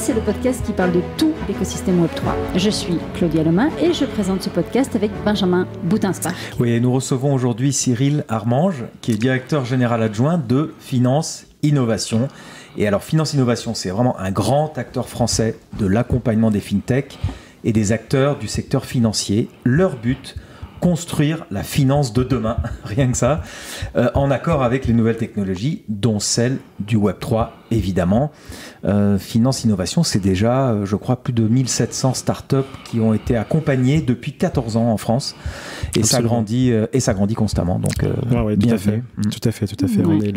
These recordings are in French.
c'est le podcast qui parle de tout l'écosystème Web3. Je suis Claudia Lemain et je présente ce podcast avec Benjamin Boutinspark. Oui, et nous recevons aujourd'hui Cyril Armange, qui est directeur général adjoint de Finance Innovation. Et alors, Finance Innovation, c'est vraiment un grand acteur français de l'accompagnement des fintechs et des acteurs du secteur financier. Leur but, construire la finance de demain, rien que ça, en accord avec les nouvelles technologies, dont celle du Web3, évidemment. Finance Innovation, c'est déjà, je crois, plus de 1700 startups qui ont été accompagnées depuis 14 ans en France. Et ça grandit constamment. Donc, ouais, tout à fait. Tout à fait. Ouais. On est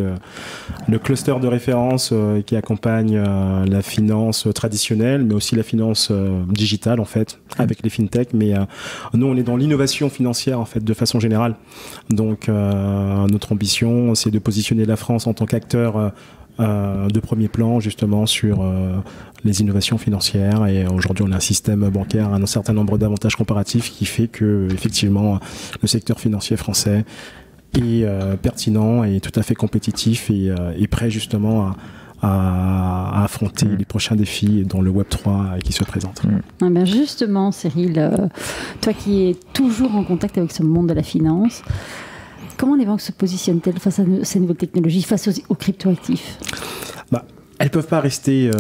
le cluster de référence qui accompagne la finance traditionnelle, mais aussi la finance digitale, en fait, avec les fintechs. Mais nous, on est dans l'innovation financière, en fait, de façon générale. Donc, notre ambition, c'est de positionner la France en tant qu'acteur de premier plan justement sur les innovations financières, et aujourd'hui on a un système bancaire, un certain nombre d'avantages comparatifs qui fait que effectivement le secteur financier français est pertinent et tout à fait compétitif et prêt justement à affronter les prochains défis dans le Web3 qui se présentent. Ah ben justement Cyril, toi qui es toujours en contact avec ce monde de la finance, comment les banques se positionnent-elles face à ces nouvelles technologies, face aux cryptoactifs ? Elles ne peuvent pas rester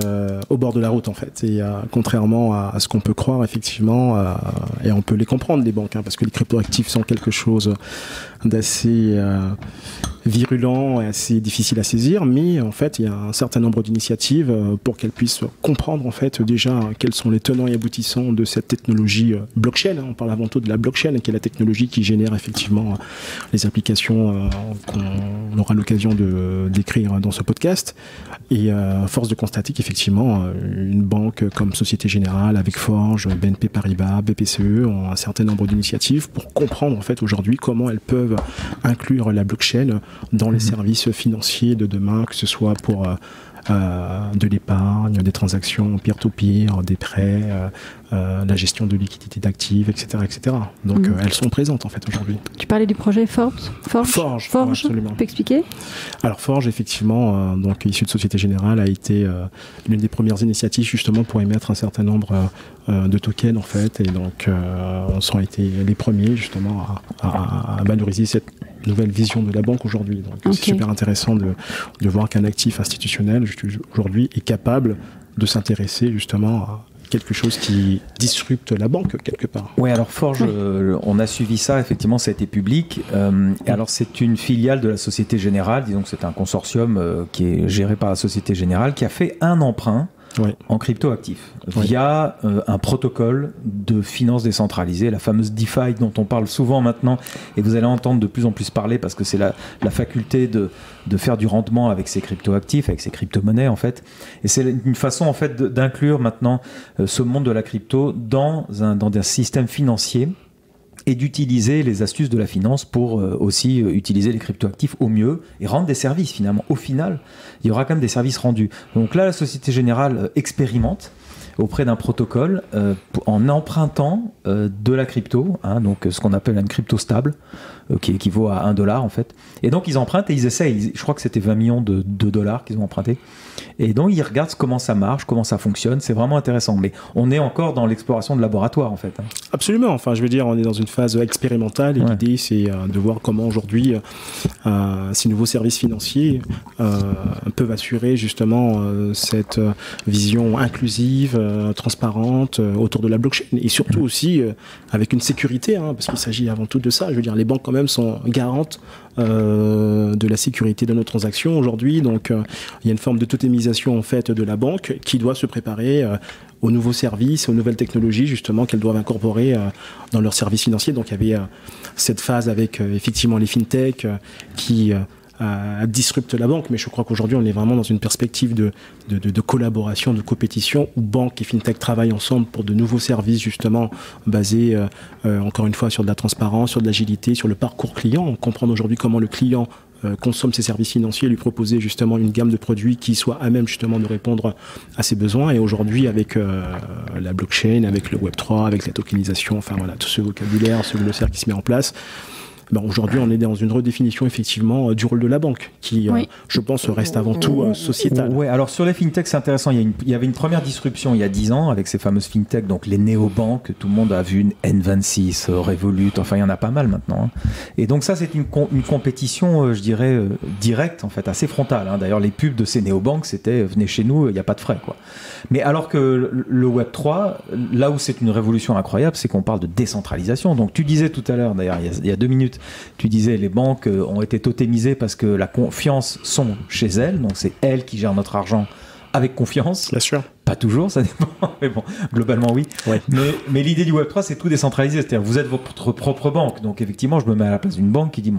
au bord de la route, en fait. Et contrairement à ce qu'on peut croire, effectivement, et on peut les comprendre, les banques, parce que les cryptoactifs sont quelque chose d'assez virulent et assez difficile à saisir, mais en fait, il y a un certain nombre d'initiatives pour qu'elles puissent comprendre, en fait, déjà quels sont les tenants et aboutissants de cette technologie blockchain. On parle avant tout de la blockchain, qui est la technologie qui génère effectivement les applications qu'on aura l'occasion de décrire dans ce podcast. Et force de constater qu'effectivement, une banque comme Société Générale, avec Forge, BNP Paribas, BPCE, ont un certain nombre d'initiatives pour comprendre en fait aujourd'hui comment elles peuvent inclure la blockchain dans les services financiers de demain, que ce soit pour de l'épargne, des transactions peer-to-peer, des prêts, la gestion de liquidité d'actifs, etc., etc. Donc elles sont présentes en fait aujourd'hui. Tu parlais du projet Forge, absolument. Tu peux expliquer ? Alors Forge, effectivement, donc issu de Société Générale, a été l'une des premières initiatives justement pour émettre un certain nombre de tokens en fait, et donc on a été les premiers justement à valoriser cette nouvelle vision de la banque aujourd'hui. Donc c'est super intéressant de voir qu'un actif institutionnel aujourd'hui est capable de s'intéresser justement à quelque chose qui disrupte la banque quelque part. Oui, alors Forge, on a suivi ça, effectivement, ça a été public. Alors c'est une filiale de la Société Générale, disons que c'est un consortium qui est géré par la Société Générale, qui a fait un emprunt en cryptoactifs via un protocole de finance décentralisée, la fameuse DeFi dont on parle souvent maintenant, et vous allez entendre de plus en plus parler parce que c'est la faculté de faire du rendement avec ces cryptoactifs, avec ces crypto-monnaies en fait. Et c'est une façon en fait d'inclure maintenant ce monde de la crypto dans un système financier et d'utiliser les astuces de la finance pour aussi utiliser les cryptoactifs au mieux et rendre des services finalement. Au final, il y aura quand même des services rendus. Donc là, la Société Générale expérimente auprès d'un protocole en empruntant de la crypto, donc ce qu'on appelle une crypto stable, qui équivaut à $1 en fait. Et donc ils empruntent et ils essayent, je crois que c'était 20 millions de dollars qu'ils ont emprunté. Et donc ils regardent comment ça marche, comment ça fonctionne, c'est vraiment intéressant. Mais on est encore dans l'exploration de laboratoire en fait. Absolument, enfin je veux dire, on est dans une phase expérimentale et l'idée c'est de voir comment aujourd'hui ces nouveaux services financiers peuvent assurer justement cette vision inclusive, transparente autour de la blockchain et surtout aussi avec une sécurité, parce qu'il s'agit avant tout de ça. Je veux dire, les banques quand même sont garantes de la sécurité de nos transactions aujourd'hui, donc il y a une forme de totémisation en fait de la banque qui doit se préparer aux nouveaux services, aux nouvelles technologies justement qu'elles doivent incorporer dans leurs services financiers. Donc il y avait cette phase avec effectivement les fintechs qui disrupte la banque, mais je crois qu'aujourd'hui on est vraiment dans une perspective de collaboration, de compétition où banques et fintech travaillent ensemble pour de nouveaux services justement basés encore une fois sur de la transparence, sur de l'agilité, sur le parcours client. On comprend aujourd'hui comment le client consomme ses services financiers, lui proposer justement une gamme de produits qui soit à même justement de répondre à ses besoins. Et aujourd'hui avec la blockchain, avec le Web3, avec la tokenisation, enfin voilà, tout ce vocabulaire, ce glossaire qui se met en place, aujourd'hui, on est dans une redéfinition effectivement du rôle de la banque, qui, je pense, reste avant tout sociétal. Oui, alors sur les fintechs, c'est intéressant. Il y avait une première disruption il y a 10 ans avec ces fameuses fintechs, donc les néobanques. Tout le monde a vu une N26, Revolut, enfin il y en a pas mal maintenant. Et donc ça, c'est une compétition, je dirais, directe, en fait, assez frontale. D'ailleurs, les pubs de ces néobanques, c'était venez chez nous, il n'y a pas de frais, quoi. Mais alors que le Web3, là où c'est une révolution incroyable, c'est qu'on parle de décentralisation. Donc tu disais tout à l'heure, d'ailleurs, il y a 2 minutes, tu disais les banques ont été totémisées parce que la confiance sont chez elles, donc c'est elles qui gèrent notre argent avec confiance. Bien sûr. Pas toujours, ça dépend, mais bon, globalement oui. Ouais. Mais l'idée du Web3, c'est tout décentraliser, c'est-à-dire vous êtes votre propre banque. Donc effectivement, je me mets à la place d'une banque qui dit,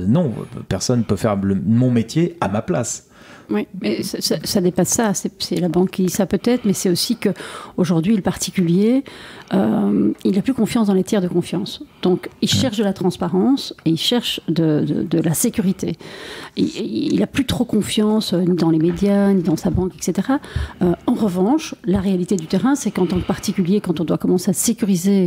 non, personne ne peut faire mon métier à ma place. Oui, mais ça dépasse ça. C'est la banque qui dit ça peut-être, mais c'est aussi qu'aujourd'hui, le particulier, il n'a plus confiance dans les tiers de confiance. Donc, il cherche de la transparence et il cherche de la sécurité. Il n'a plus trop confiance ni dans les médias, ni dans sa banque, etc. En revanche, la réalité du terrain, c'est qu'en tant que particulier, quand on doit commencer à sécuriser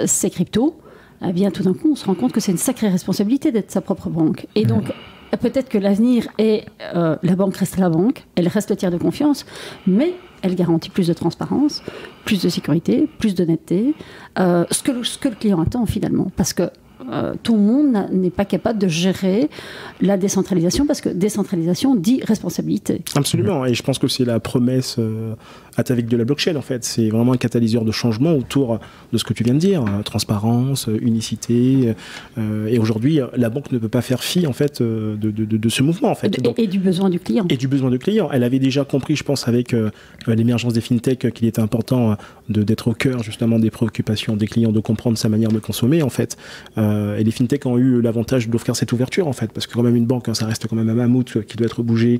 ses cryptos, eh bien, tout d'un coup, on se rend compte que c'est une sacrée responsabilité d'être sa propre banque. Et donc, peut-être que l'avenir est la banque reste la banque, elle reste le tiers de confiance, mais elle garantit plus de transparence, plus de sécurité, plus d'honnêteté, ce que le client attend finalement, parce que tout le monde n'est pas capable de gérer la décentralisation, parce que décentralisation dit responsabilité. Absolument, et je pense que c'est la promesse atavique de la blockchain en fait. C'est vraiment un catalyseur de changement autour de ce que tu viens de dire, transparence, unicité, et aujourd'hui la banque ne peut pas faire fi en fait de ce mouvement en fait. Et du besoin du client. Et du besoin du client. Elle avait déjà compris, je pense, avec l'émergence des fintechs, qu'il était important d'être au cœur justement des préoccupations des clients, de comprendre sa manière de consommer en fait. Et les fintechs ont eu l'avantage d'offrir cette ouverture en fait, parce que quand même une banque, ça reste quand même un mammouth qui doit être bougé,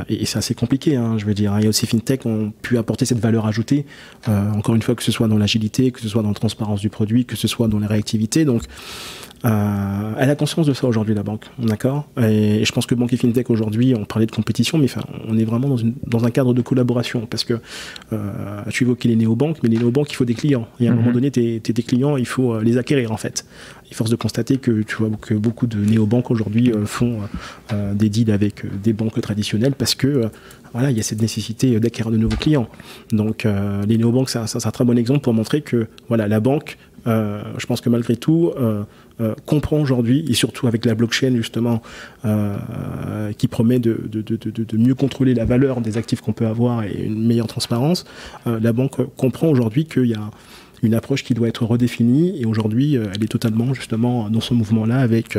et c'est assez compliqué, je veux dire. Il y a aussi fintechs qui ont pu apporter cette valeur ajoutée, encore une fois, que ce soit dans l'agilité, que ce soit dans la transparence du produit, que ce soit dans la réactivité. Donc elle a conscience de ça aujourd'hui, la banque, d'accord. Et je pense que banque et fintech aujourd'hui, on parlait de compétition, mais on est vraiment dans un cadre de collaboration, parce que tu évoquais les néobanques, mais les néobanques, il faut des clients. Et à un moment donné, tes clients, il faut les acquérir en fait. Et force de constater que tu vois que beaucoup de néobanques aujourd'hui font des deals avec des banques traditionnelles, parce que il y a cette nécessité d'acquérir de nouveaux clients. Donc les néobanques, c'est un très bon exemple pour montrer que la banque, je pense que malgré tout, comprend aujourd'hui, et surtout avec la blockchain justement, qui promet de mieux contrôler la valeur des actifs qu'on peut avoir et une meilleure transparence, la banque comprend aujourd'hui qu'il y a une approche qui doit être redéfinie, et aujourd'hui elle est totalement justement dans ce mouvement-là avec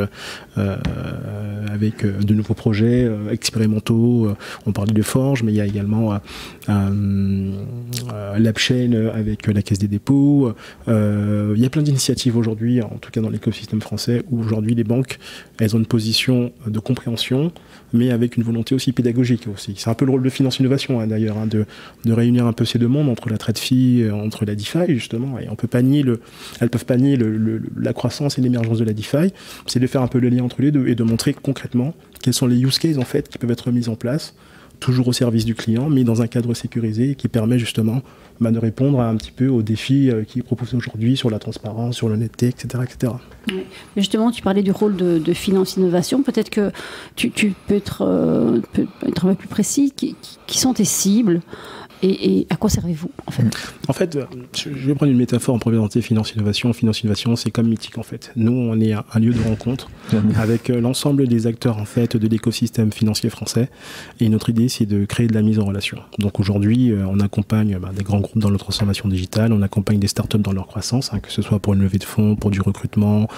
de nouveaux projets expérimentaux. On parlait de Forge, mais il y a également l'AppChain avec la Caisse des dépôts. Il y a plein d'initiatives aujourd'hui, en tout cas dans l'écosystème français, où aujourd'hui les banques, elles ont une position de compréhension, mais avec une volonté aussi pédagogique aussi. C'est un peu le rôle de Finance Innovation d'ailleurs, de réunir un peu ces deux mondes, entre la TradFi, entre la DeFi justement. Et elles peuvent pas nier la croissance et l'émergence de la DeFi. C'est de faire un peu le lien entre les deux et de montrer concrètement quels sont les use cases en fait qui peuvent être mis en place, toujours au service du client, mais dans un cadre sécurisé qui permet justement de répondre un petit peu aux défis qui est proposé aujourd'hui sur la transparence, sur l'honnêteté, etc. etc. Oui. Mais justement, tu parlais du rôle de Finance Innovation. Peut-être que tu peux être un peu plus précis. Qui sont tes cibles ? Et à quoi servez-vous, en fait ? En fait, je vais prendre une métaphore en présenter Finance Innovation. Finance Innovation, c'est comme Mythique, en fait. Nous, on est un lieu de rencontre avec l'ensemble des acteurs, en fait, de l'écosystème financier français. Et notre idée, c'est de créer de la mise en relation. Donc aujourd'hui, on accompagne des grands groupes dans leur transformation digitale, on accompagne des startups dans leur croissance, que ce soit pour une levée de fonds, pour du recrutement,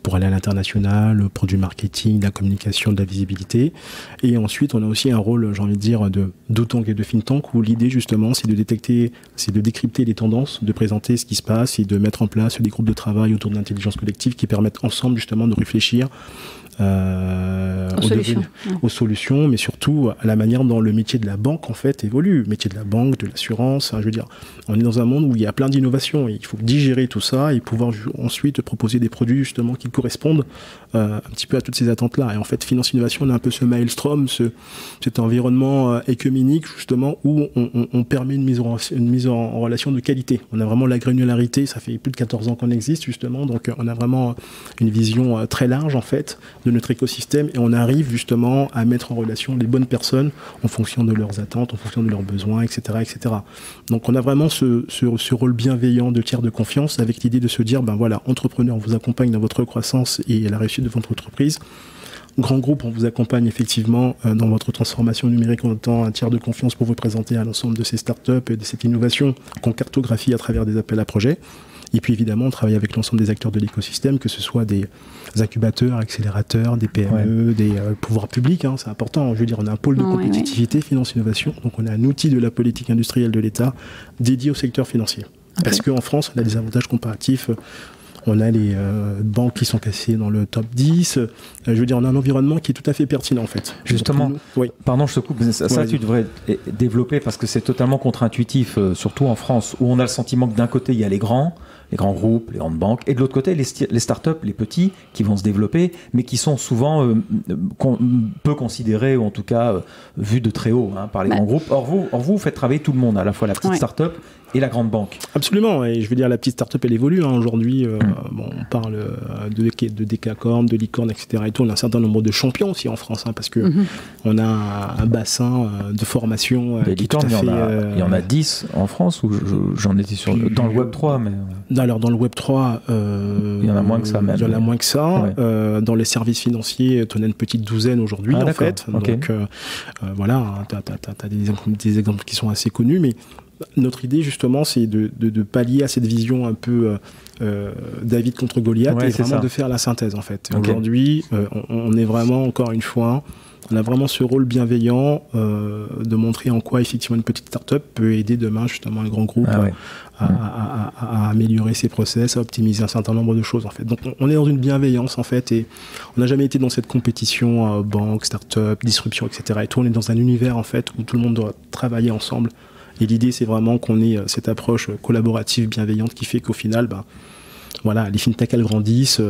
pour aller à l'international, pour du marketing, de la communication, de la visibilité. Et ensuite, on a aussi un rôle, j'ai envie de dire, d'Otank et de Fintank, où l'idée, justement, c'est de détecter, c'est de décrypter les tendances, de présenter ce qui se passe et de mettre en place des groupes de travail autour de l'intelligence collective qui permettent ensemble justement de réfléchir aux solutions, mais surtout à la manière dont le métier de la banque en fait évolue. Le métier de la banque, de l'assurance, je veux dire, on est dans un monde où il y a plein d'innovations et il faut digérer tout ça et pouvoir ensuite proposer des produits justement qui correspondent un petit peu à toutes ces attentes-là. Et en fait, Finance Innovation, on a un peu ce maelstrom, cet environnement écuménique justement où on on permet une mise en relation de qualité. On a vraiment la granularité, ça fait plus de 14 ans qu'on existe justement, donc on a vraiment une vision très large en fait de notre écosystème et on arrive justement à mettre en relation les bonnes personnes en fonction de leurs attentes, en fonction de leurs besoins, etc. etc. Donc on a vraiment ce rôle bienveillant de tiers de confiance avec l'idée de se dire, ben voilà, entrepreneur, on vous accompagne dans votre croissance et la réussite de votre entreprise. Grand groupe, on vous accompagne effectivement dans votre transformation numérique en étant un tiers de confiance pour vous présenter à l'ensemble de ces startups et de cette innovation qu'on cartographie à travers des appels à projets. Et puis évidemment, on travaille avec l'ensemble des acteurs de l'écosystème, que ce soit des incubateurs, accélérateurs, des PME, des pouvoirs publics, hein, c'est important. Je veux dire, on a un pôle de compétitivité, finance-innovation, donc on a un outil de la politique industrielle de l'État dédié au secteur financier. Okay. Parce qu'en France, on a des avantages comparatifs. On a les banques qui sont classées dans le top 10. Je veux dire, on a un environnement qui est tout à fait pertinent, en fait. Justement, pardon, je te coupe, ça tu devrais développer parce que c'est totalement contre-intuitif, surtout en France, où on a le sentiment que d'un côté, il y a les grands groupes, les grandes banques, et de l'autre côté, les startups, les petits, qui vont se développer, mais qui sont souvent peu considérés, ou en tout cas vus de très haut par les grands groupes. Or, vous faites travailler tout le monde, à la fois la petite startup et la grande banque. Absolument, et je veux dire, la petite start-up, elle évolue. Aujourd'hui, on parle de décacorn, de licorne, etc. Et tout. On a un certain nombre de champions aussi en France, parce que on a un bassin de formation qui est tout à fait... Il y en a 10 en France, ou j'en étais sur... Dans le Web 3, mais... Alors, dans le Web 3... il y en a moins que ça, même. Il y en a moins que ça. Ouais. Dans les services financiers, tu en as une petite douzaine aujourd'hui, en fait. Okay. Donc, voilà, tu as des exemples qui sont assez connus, mais... Notre idée, justement, c'est de pallier à cette vision un peu David contre Goliath et vraiment de faire la synthèse, en fait. Okay. Aujourd'hui, on est vraiment, encore une fois, on a vraiment ce rôle bienveillant de montrer en quoi, effectivement, une petite start-up peut aider demain, justement, un grand groupe à améliorer ses process, à optimiser un certain nombre de choses, en fait. Donc, on est dans une bienveillance, en fait, et on n'a jamais été dans cette compétition banque, start-up, disruption, etc. Et tout, on est dans un univers, en fait, où tout le monde doit travailler ensemble. Et l'idée, c'est vraiment qu'on ait cette approche collaborative, bienveillante, qui fait qu'au final, voilà, les fintechs, elles grandissent,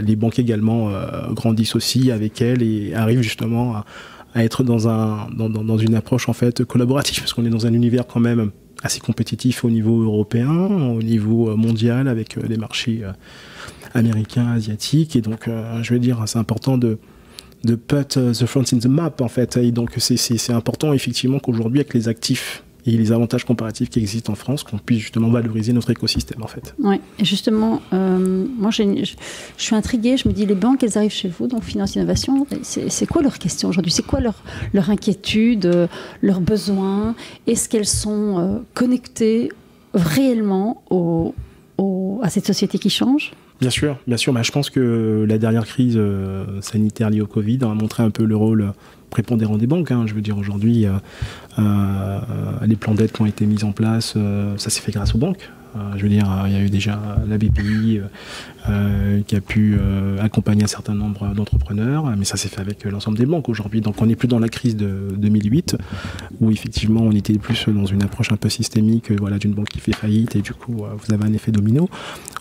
les banques également grandissent aussi avec elles et arrivent justement à être dans une approche en fait collaborative, parce qu'on est dans un univers quand même assez compétitif au niveau européen, au niveau mondial, avec les marchés américains, asiatiques. Et donc, je veux dire, c'est important de put the front in the map, en fait. Et donc, c'est important, effectivement, qu'aujourd'hui, avec les actifs et les avantages comparatifs qui existent en France, qu'on puisse justement valoriser notre écosystème, en fait. Oui, et justement, moi, je suis intriguée. Je me dis, les banques, elles arrivent chez vous, donc Finance Innovation. C'est quoi leur question aujourd'hui? C'est quoi leur inquiétude, leurs besoins? Est-ce qu'elles sont connectées réellement à cette société qui change? Bien sûr. Je pense que la dernière crise sanitaire liée au Covid a montré un peu le rôle prépondérant des banques. Je veux dire, aujourd'hui, les plans d'aide qui ont été mis en place, ça s'est fait grâce aux banques. Je veux dire, il y a eu déjà la BPI qui a pu accompagner un certain nombre d'entrepreneurs, mais ça s'est fait avec l'ensemble des banques aujourd'hui. Donc on n'est plus dans la crise de 2008, où effectivement on était plus dans une approche un peu systémique, voilà, d'une banque qui fait faillite, et du coup vous avez un effet domino.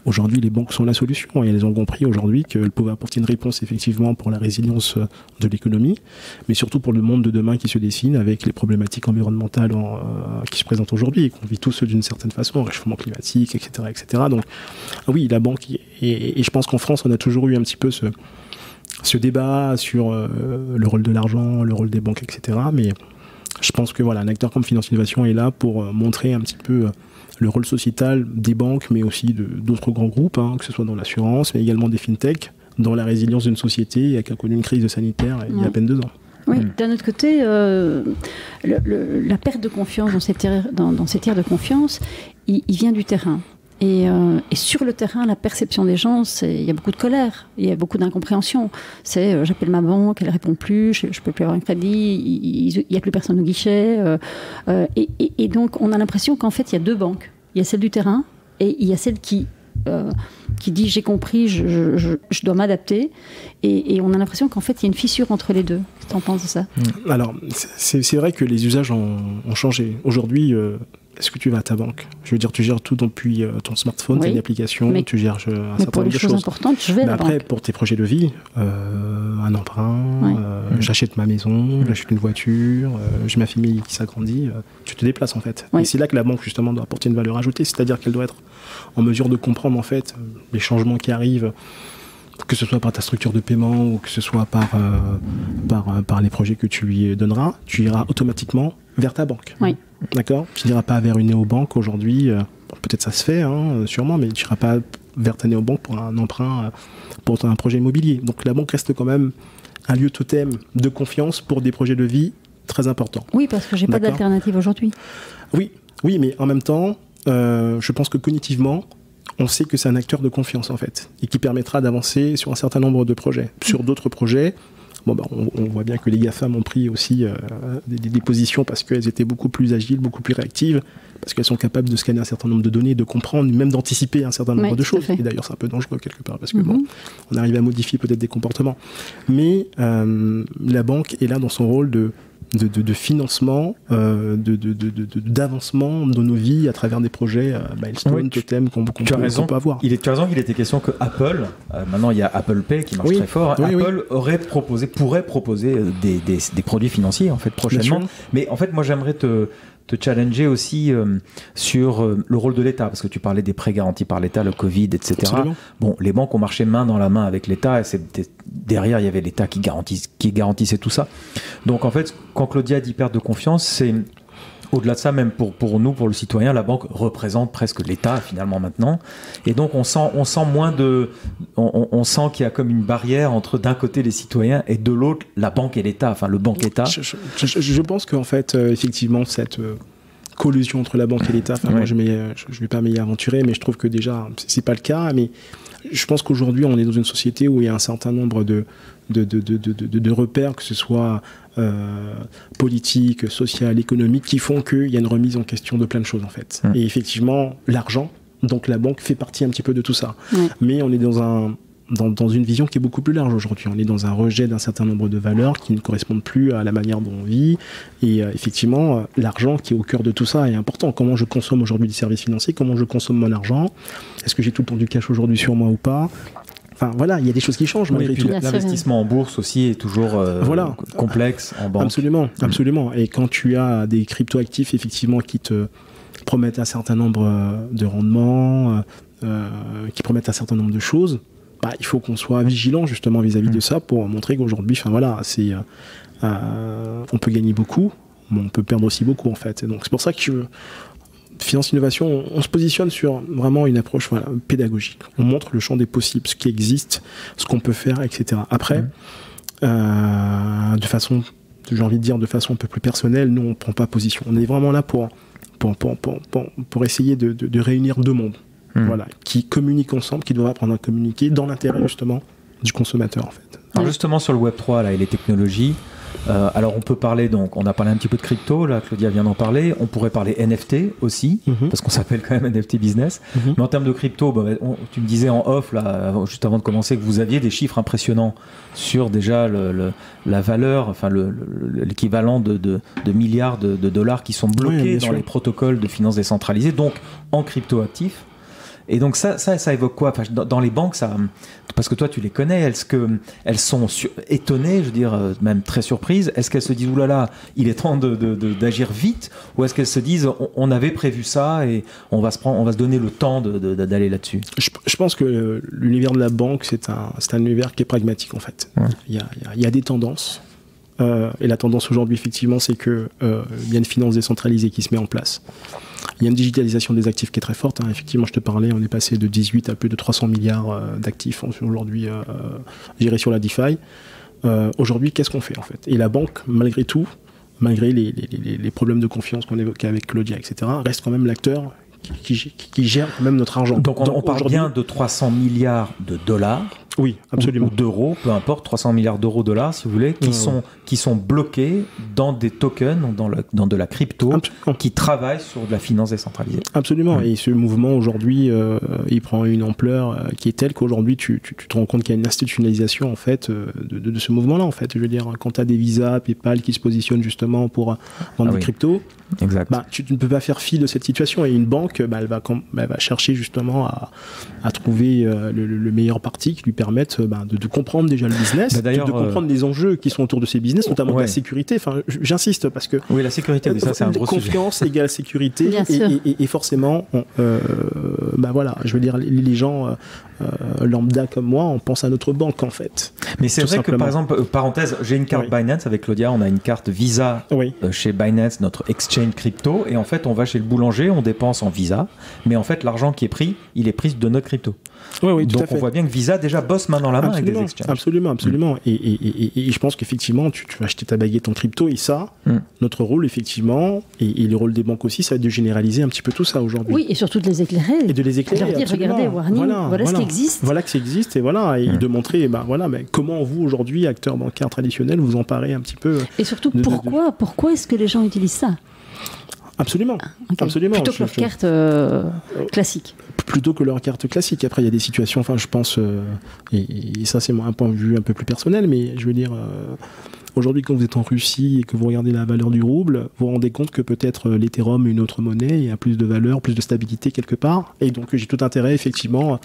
Aujourd'hui, les banques sont la solution, et elles ont compris aujourd'hui qu'elles pouvaient apporter une réponse effectivement pour la résilience de l'économie, mais surtout pour le monde de demain qui se dessine, avec les problématiques environnementales qui se présentent aujourd'hui, et qu'on vit tous d'une certaine façon, réchauffement climatique, etc., etc. Donc oui, la banque, et je pense qu'en France, on a toujours eu un petit peu ce débat sur le rôle de l'argent, le rôle des banques, etc. Mais je pense que voilà, un acteur comme Finance Innovation est là pour montrer un petit peu le rôle sociétal des banques, mais aussi d'autres grands groupes, que ce soit dans l'assurance, mais également des fintechs, dans la résilience d'une société qui a connu une crise sanitaire il y a à peine 2 ans. Oui, d'un autre côté, la perte de confiance dans ces tiers de confiance, il vient du terrain. Et sur le terrain, la perception des gens, il y a beaucoup de colère, il y a beaucoup d'incompréhension. C'est j'appelle ma banque, elle ne répond plus, je ne peux plus avoir un crédit, il n'y a plus personne au guichet. Et donc, on a l'impression qu'en fait, il y a 2 banques. Il y a celle du terrain et il y a celle qui dit j'ai compris, je dois m'adapter. Et on a l'impression qu'en fait, il y a une fissure entre les deux. Qu'est-ce que tu en penses de ça? Alors, c'est vrai que les usages ont changé. Aujourd'hui, est-ce que tu vas à ta banque? Je veux dire, tu gères tout depuis ton smartphone, tu as une application, tu gères un certain nombre de choses. Importantes, je vais à la après, banque. pour tes projets de vie, un emprunt, j'achète ma maison, j'achète une voiture, j'ai ma famille qui s'agrandit, tu te déplaces en fait. Et c'est là que la banque justement doit apporter une valeur ajoutée, c'est-à-dire qu'elle doit être en mesure de comprendre en fait les changements qui arrivent, que ce soit par ta structure de paiement ou que ce soit par les projets que tu lui donneras, tu iras automatiquement vers ta banque. Oui. D'accord? Tu n'iras pas vers une néobanque aujourd'hui, peut-être ça se fait, sûrement, mais tu n'iras pas vers ta néobanque pour un emprunt, pour un projet immobilier. Donc la banque reste quand même un lieu totem de confiance pour des projets de vie très importants. Oui, parce que j'ai pas d'alternative aujourd'hui. Oui, mais en même temps, je pense que cognitivement, on sait que c'est un acteur de confiance en fait, et qui permettra d'avancer sur un certain nombre de projets. Sur d'autres projets, on voit bien que les GAFAM ont pris aussi des positions parce qu'elles étaient beaucoup plus agiles, beaucoup plus réactives, parce qu'elles sont capables de scanner un certain nombre de données, de comprendre, même d'anticiper un certain nombre de choses. Et d'ailleurs, c'est un peu dangereux quelque part, parce que on arrive à modifier peut-être des comportements. Mais la banque est là dans son rôle de financement, d'avancement de nos vies à travers des projets milestone, totem qu'on peut avoir. Tu as raison qu'il était question que Apple, maintenant il y a Apple Pay qui marche très fort, Apple pourrait proposer des produits financiers en fait prochainement. Mais en fait moi j'aimerais te challenger aussi sur le rôle de l'État, parce que tu parlais des prêts garantis par l'État, le Covid, etc. Absolument. Bon, les banques ont marché main dans la main avec l'État, et derrière il y avait l'État qui garantissait tout ça. Donc en fait, quand Claudia dit perte de confiance, c'est au-delà de ça, même pour nous, pour le citoyen, la banque représente presque l'État finalement maintenant. Et donc on sent moins on sent qu'il y a comme une barrière entre d'un côté les citoyens et de l'autre la banque et l'État, enfin le banque-État. Je pense qu'en fait, effectivement, cette collusion entre la banque et l'État, moi je vais pas m'y aventurer, mais je trouve que déjà c'est pas le cas. Mais je pense qu'aujourd'hui on est dans une société où il y a un certain nombre de repères, que ce soit politique, social, économique, qui font qu'il y a une remise en question de plein de choses en fait. Et effectivement, l'argent, donc la banque fait partie un petit peu de tout ça. Mais on est dans une vision qui est beaucoup plus large aujourd'hui. On est dans un rejet d'un certain nombre de valeurs qui ne correspondent plus à la manière dont on vit. Et effectivement, l'argent qui est au cœur de tout ça est important. Comment je consomme aujourd'hui des services financiers? Comment je consomme mon argent? Est-ce que j'ai tout le temps du cash aujourd'hui sur moi ou pas? Enfin voilà, il y a des choses qui changent malgré tout. L'investissement en bourse aussi est toujours complexe en banque. Absolument. Et quand tu as des cryptoactifs effectivement qui te promettent un certain nombre de rendements, qui promettent un certain nombre de choses, il faut qu'on soit vigilant justement vis-à-vis de ça pour montrer qu'aujourd'hui, on peut gagner beaucoup, mais on peut perdre aussi beaucoup en fait. Et donc c'est pour ça que Finance Innovation, on se positionne sur vraiment une approche pédagogique. On montre le champ des possibles, ce qui existe, ce qu'on peut faire, etc. Après, de façon un peu plus personnelle, nous on ne prend pas position. On est vraiment là pour essayer de réunir deux mondes, qui communiquent ensemble, qui doivent apprendre à communiquer dans l'intérêt justement du consommateur en fait. Alors justement sur le Web3 là, et les technologies, alors on peut parler, donc on a parlé un petit peu de crypto, là Claudia vient d'en parler, on pourrait parler NFT aussi, parce qu'on s'appelle quand même NFT Business, mais en termes de crypto, tu me disais en off, là, juste avant de commencer, que vous aviez des chiffres impressionnants sur déjà la valeur, enfin l'équivalent de milliards de dollars qui sont bloqués dans les protocoles de finances décentralisées, donc en crypto-actifs. Et donc ça évoque quoi? Enfin, dans les banques, parce que toi tu les connais, est-ce qu'elles sont étonnées, je veux dire, même très surprises? Est-ce qu'elles se disent oulala, il est temps d'agir vite? Ou est-ce qu'elles se disent on avait prévu ça et on va se donner le temps d'aller là-dessus? Je pense que l'univers de la banque, c'est un univers qui est pragmatique en fait. Il y a des tendances. Et la tendance aujourd'hui, effectivement, c'est qu'il y a une finance décentralisée qui se met en place. Il y a une digitalisation des actifs qui est très forte. Effectivement, je te parlais, on est passé de 18 à plus de 300 milliards d'actifs aujourd'hui gérés sur la DeFi. Aujourd'hui, qu'est-ce qu'on fait en fait? Et la banque, malgré tout, malgré les problèmes de confiance qu'on évoquait avec Claudia, etc., reste quand même l'acteur qui gère quand même notre argent. Donc on parle bien de 300 milliards de dollars Oui, absolument. Ou d'euros, peu importe, 300 milliards d'euros, dollars, si vous voulez, qui sont bloqués dans des tokens, dans de la crypto, qui travaillent sur de la finance décentralisée. Absolument. Et ce mouvement, aujourd'hui, il prend une ampleur qui est telle qu'aujourd'hui, tu te rends compte qu'il y a une institutionnalisation, en fait, de ce mouvement-là, en fait. Je veux dire, quand tu as des Visa, PayPal qui se positionnent justement pour vendre des cryptos, exact. Tu ne peux pas faire fi de cette situation. Et une banque, elle va chercher justement à trouver le meilleur parti qui lui permette de comprendre déjà le business, de comprendre les enjeux qui sont autour de ces business, notamment la sécurité. Enfin, j'insiste parce que oui, la sécurité, ça c'est un gros sujet. Confiance égale sécurité, et forcément, je veux dire, les gens lambda comme moi, on pense à notre banque en fait. Mais c'est vrai que par exemple, parenthèse, j'ai une carte Binance avec Claudia, on a une carte Visa chez Binance, notre exchange crypto, et en fait on va chez le boulanger, on dépense en Visa, mais en fait l'argent qui est pris, il est pris de notre crypto. Oui, donc on voit bien que Visa déjà bosse main dans la main avec des exchanges. Absolument. Et je pense qu'effectivement, tu vas acheter ta baguette en crypto, et ça, notre rôle effectivement, et le rôle des banques aussi, ça va être de généraliser un petit peu tout ça aujourd'hui. Oui, et surtout de les éclairer. Et de les éclairer. De leur dire, regardez, Warning, voilà ce qui existe. Voilà que ça existe, et de montrer comment vous aujourd'hui, acteurs bancaires traditionnels, vous emparez un petit peu. Et surtout, pourquoi est-ce que les gens utilisent ça? Absolument. Absolument. Plutôt que leur carte classique. Plutôt que leur carte classique. Après, il y a des situations, je pense, et ça c'est un point de vue un peu plus personnel, mais je veux dire, aujourd'hui, quand vous êtes en Russie et que vous regardez la valeur du rouble, vous vous rendez compte que peut-être l'Ethereum, une autre monnaie, a plus de valeur, plus de stabilité quelque part, et donc j'ai tout intérêt, effectivement,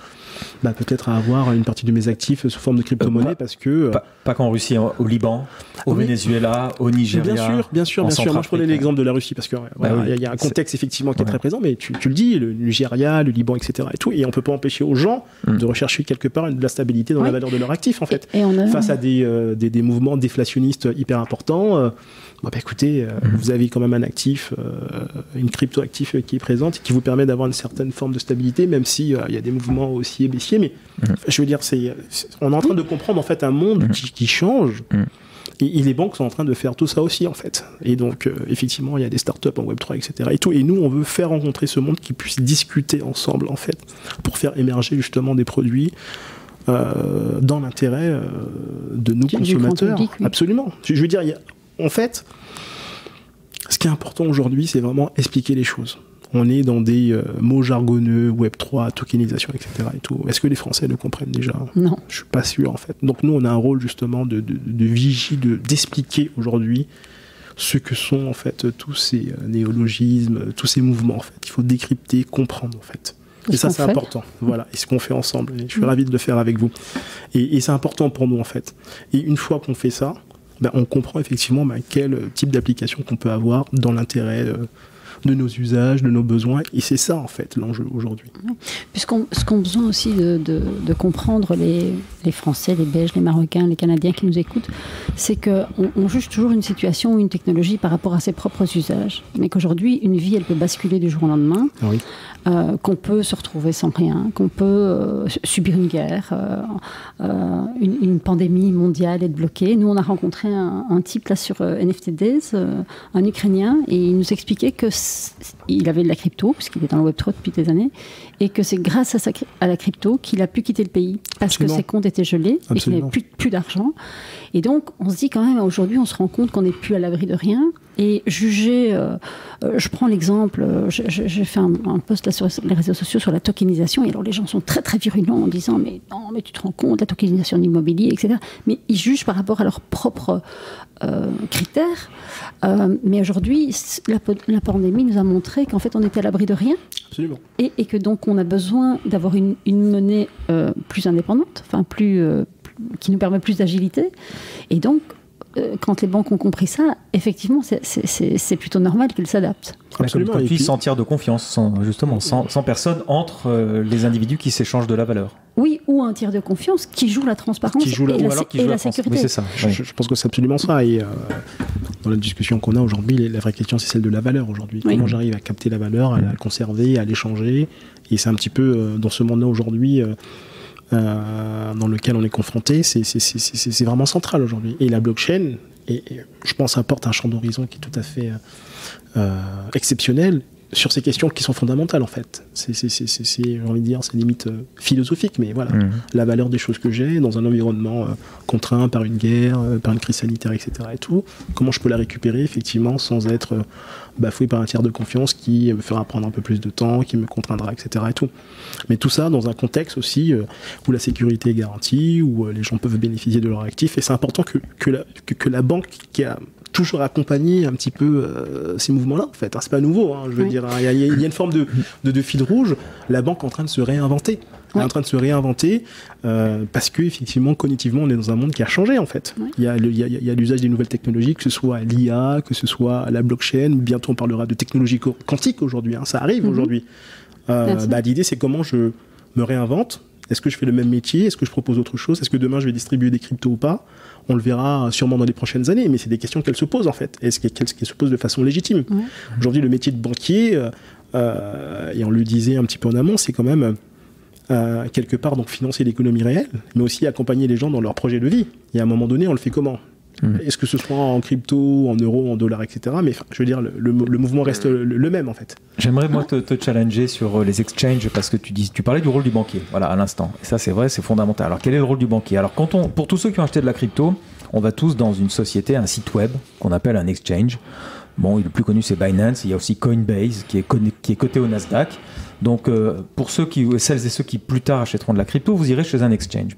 peut-être à avoir une partie de mes actifs sous forme de crypto-monnaie, parce que... Pas qu'en Russie, au Liban, au Venezuela, au Nigeria. Bien sûr. Moi, je prenais l'exemple de la Russie, parce que il y a un contexte, effectivement, qui est très présent, mais tu le dis, le Nigeria, le Liban, etc. et tout, et on peut pas empêcher aux gens de rechercher quelque part de la stabilité dans la valeur de leur actif, en fait. Face à des mouvements déflationnistes hyper importants, écoutez, vous avez quand même un actif, une crypto-actif qui est présente et qui vous permet d'avoir une certaine forme de stabilité, même si il y a des mouvements haussiers et baissiers, mais je veux dire, on est en train de comprendre en fait un monde qui change. Et les banques sont en train de faire tout ça aussi, en fait. Et donc, effectivement, il y a des startups en Web3, etc. Et tout. Et nous, on veut faire rencontrer ce monde qui puisse discuter ensemble, en fait, pour faire émerger justement des produits dans l'intérêt de nous, consommateurs. Public, oui. Absolument. Je veux dire, en fait, ce qui est important aujourd'hui, c'est vraiment expliquer les choses. On est dans des mots jargonneux, Web3, tokenisation, etc. et tout. Est-ce que les Français le comprennent déjà? Non. Je suis pas sûr, en fait. Donc nous, on a un rôle justement de vigie, d'expliquer aujourd'hui ce que sont en fait tous ces néologismes, tous ces mouvements. En fait, il faut décrypter, comprendre en fait. Et ça, c'est important. Voilà. Et ce qu'on fait ensemble. Et je suis ravi de le faire avec vous. Et c'est important pour nous en fait. Et une fois qu'on fait ça, on comprend effectivement quel type d'application qu'on peut avoir dans l'intérêt de nos usages, de nos besoins, et c'est ça en fait l'enjeu aujourd'hui. Ce qu'ont besoin aussi de comprendre les Français, les Belges, les Marocains, les Canadiens qui nous écoutent, c'est qu'on juge toujours une situation ou une technologie par rapport à ses propres usages, mais qu'aujourd'hui une vie elle peut basculer du jour au lendemain, qu'on peut se retrouver sans rien, qu'on peut subir une guerre, une pandémie mondiale, être bloqué. Nous on a rencontré un type là sur NFT Days, un Ukrainien, et il nous expliquait que il avait de la crypto, puisqu'il est dans le Web3 depuis des années, et que c'est grâce à la crypto qu'il a pu quitter le pays, parce que ses comptes étaient gelés, et qu'il n'avait plus d'argent. Et donc, on se dit quand même, aujourd'hui, on se rend compte qu'on n'est plus à l'abri de rien. Et juger, je prends l'exemple, j'ai fait un post là sur les réseaux sociaux sur la tokenisation, et alors les gens sont très très virulents en disant mais non, mais tu te rends compte, la tokenisation de l'immobilier, etc. Mais ils jugent par rapport à leurs propres critères. Mais aujourd'hui, la pandémie nous a montré qu'en fait on était à l'abri de rien. Absolument. Et que donc on a besoin d'avoir une monnaie plus indépendante, enfin qui nous permet plus d'agilité. Et donc, quand les banques ont compris ça, effectivement, c'est plutôt normal qu'ils s'adaptent. Absolument. Qu'on puisse sentir de confiance, sans personne entre les individus qui s'échangent de la valeur. Oui, ou un tiers de confiance qui joue la transparence et la sécurité. Oui, c'est ça. Je pense que c'est absolument ça. Et dans la discussion qu'on a aujourd'hui, la vraie question, c'est celle de la valeur aujourd'hui. Oui. Comment j'arrive à capter la valeur, à la conserver, à l'échanger. Et c'est un petit peu dans ce monde-là aujourd'hui... dans lequel on est confronté, c'est vraiment central aujourd'hui. Et la blockchain, je pense, apporte un champ d'horizon qui est tout à fait exceptionnel, sur ces questions qui sont fondamentales en fait. J'ai envie de dire, c'est limite philosophique, mais voilà, la valeur des choses que j'ai dans un environnement contraint par une guerre, par une crise sanitaire, etc. et tout, comment je peux la récupérer effectivement sans être bafoué par un tiers de confiance qui me fera prendre un peu plus de temps, qui me contraindra, etc. et tout. Mais tout ça dans un contexte aussi où la sécurité est garantie, où les gens peuvent bénéficier de leurs actifs, et c'est important que la banque qui a toujours accompagner un petit peu ces mouvements-là, en fait. C'est pas nouveau, je veux dire. Il y a une forme de fil rouge. La banque est en train de se réinventer. Elle est en train de se réinventer parce que, effectivement, cognitivement, on est dans un monde qui a changé, en fait. Il y a l'usage des nouvelles technologies, que ce soit l'IA, que ce soit la blockchain. Bientôt, on parlera de technologie quantique aujourd'hui. Ça arrive aujourd'hui. L'idée, c'est comment je me réinvente. Est-ce que je fais le même métier? Est-ce que je propose autre chose? Est-ce que demain, je vais distribuer des cryptos ou pas? On le verra sûrement dans les prochaines années, mais c'est des questions qu'elle se pose en fait, et qu'elle se pose de façon légitime. Aujourd'hui, le métier de banquier, et on le disait un petit peu en amont, c'est quand même quelque part donc financer l'économie réelle, mais aussi accompagner les gens dans leur projet de vie. Et à un moment donné, on le fait comment? Est-ce que ce soit en crypto, en euros, en dollars, etc. Mais je veux dire, le mouvement reste le même en fait. J'aimerais moi te challenger sur les exchanges parce que tu parlais du rôle du banquier, voilà, à l'instant. Et ça, c'est vrai, c'est fondamental. Alors, quel est le rôle du banquier? Alors, pour tous ceux qui ont acheté de la crypto, on va tous dans une société, un site web qu'on appelle un exchange. Bon, le plus connu, c'est Binance. Il y a aussi Coinbase qui est coté au Nasdaq. Donc, pour celles et ceux qui plus tard achèteront de la crypto, vous irez chez un exchange,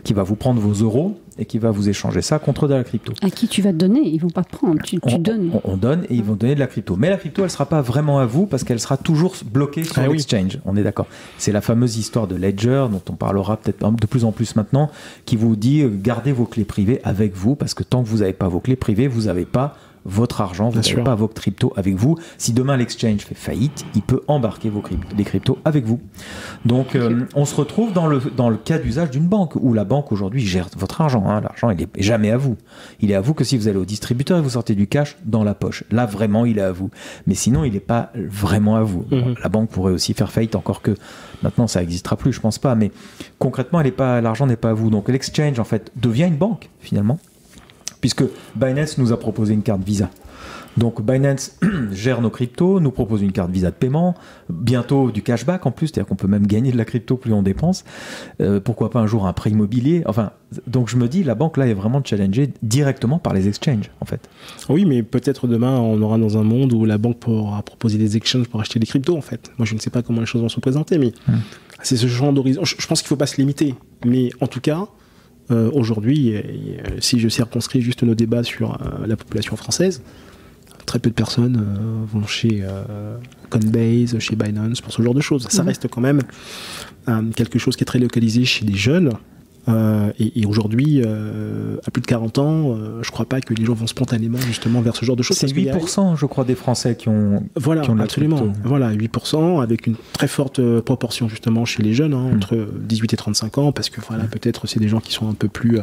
qui va vous prendre vos euros et qui va vous échanger ça contre de la crypto. À qui tu vas te donner? Ils vont pas te prendre, tu donnes. On donne et ils vont donner de la crypto. Mais la crypto, elle ne sera pas vraiment à vous parce qu'elle sera toujours bloquée sur l'exchange. On est d'accord. C'est la fameuse histoire de Ledger, dont on parlera peut-être de plus en plus maintenant, qui vous dit gardez vos clés privées avec vous parce que tant que vous n'avez pas vos clés privées, vous n'avez pas votre argent, vous n'avez pas vos cryptos avec vous. Si demain l'exchange fait faillite, il peut embarquer les cryptos avec vous. Donc on se retrouve dans le cas d'usage d'une banque, où la banque aujourd'hui gère votre argent. L'argent, il n'est jamais à vous. Il est à vous que si vous allez au distributeur et vous sortez du cash dans la poche. Là, vraiment, il est à vous. Mais sinon, il n'est pas vraiment à vous. Bon, la banque pourrait aussi faire faillite, encore que maintenant, ça n'existera plus, je ne pense pas. Mais concrètement, l'argent n'est pas à vous. Donc l'exchange, en fait, devient une banque, finalement, puisque Binance nous a proposé une carte Visa. Donc Binance gère nos cryptos, nous propose une carte Visa de paiement, bientôt du cashback en plus, c'est-à-dire qu'on peut même gagner de la crypto plus on dépense. Pourquoi pas un jour un prêt immobilier? Enfin, donc je me dis, la banque là est vraiment challengée directement par les exchanges en fait. Oui, mais peut-être demain on aura dans un monde où la banque pourra proposer des exchanges pour acheter des cryptos en fait. Moi je ne sais pas comment les choses vont se présenter, mais c'est ce genre d'horizon. Je pense qu'il ne faut pas se limiter, mais en tout cas, aujourd'hui, si je circonscris juste nos débats sur la population française, très peu de personnes vont chez Coinbase, chez Binance pour ce genre de choses. Ça reste quand même quelque chose qui est très localisé chez des jeunes. Et aujourd'hui, à plus de 40 ans, je ne crois pas que les gens vont spontanément justement vers ce genre de choses. C'est 8%, je crois, des Français qui ont absolument. Voilà, 8%, avec une très forte proportion justement chez les jeunes, entre 18 et 35 ans, parce que voilà, peut-être c'est des gens qui sont un peu plus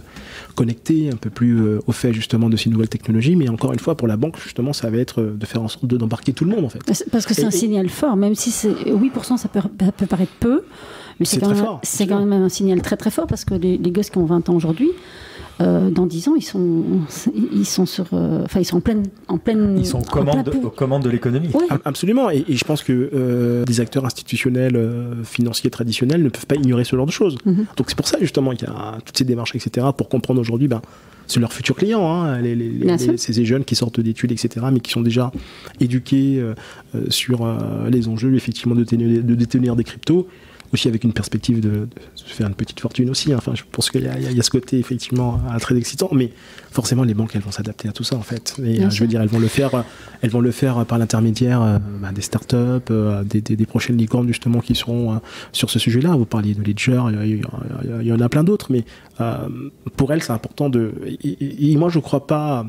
connectés, un peu plus au fait justement de ces nouvelles technologies. Mais encore une fois, pour la banque, justement, ça va être de faire en sorte d'embarquer tout le monde en fait. Parce que c'est un signal fort, même si 8% ça peut paraître peu. Mais c'est quand même un signal très très fort parce que les gosses qui ont 20 ans aujourd'hui, dans 10 ans, ils sont en pleine. Ils sont aux commandes de l'économie. Oui. Absolument. Et je pense que des acteurs institutionnels, financiers traditionnels ne peuvent pas ignorer ce genre de choses. Donc c'est pour ça justement qu'il y a toutes ces démarches, etc. pour comprendre aujourd'hui, c'est leurs futurs clients, ces jeunes qui sortent d'études, etc., mais qui sont déjà éduqués sur les enjeux effectivement de détenir des cryptos. Aussi avec une perspective de se faire une petite fortune aussi. Enfin, je pense qu'il y a ce côté effectivement très excitant, mais forcément les banques elles vont s'adapter à tout ça en fait. Et je veux dire elles vont le faire par l'intermédiaire des startups, des prochaines licornes justement qui seront sur ce sujet-là. Vous parliez de Ledger, il y en a plein d'autres, mais pour elles c'est important et moi je crois pas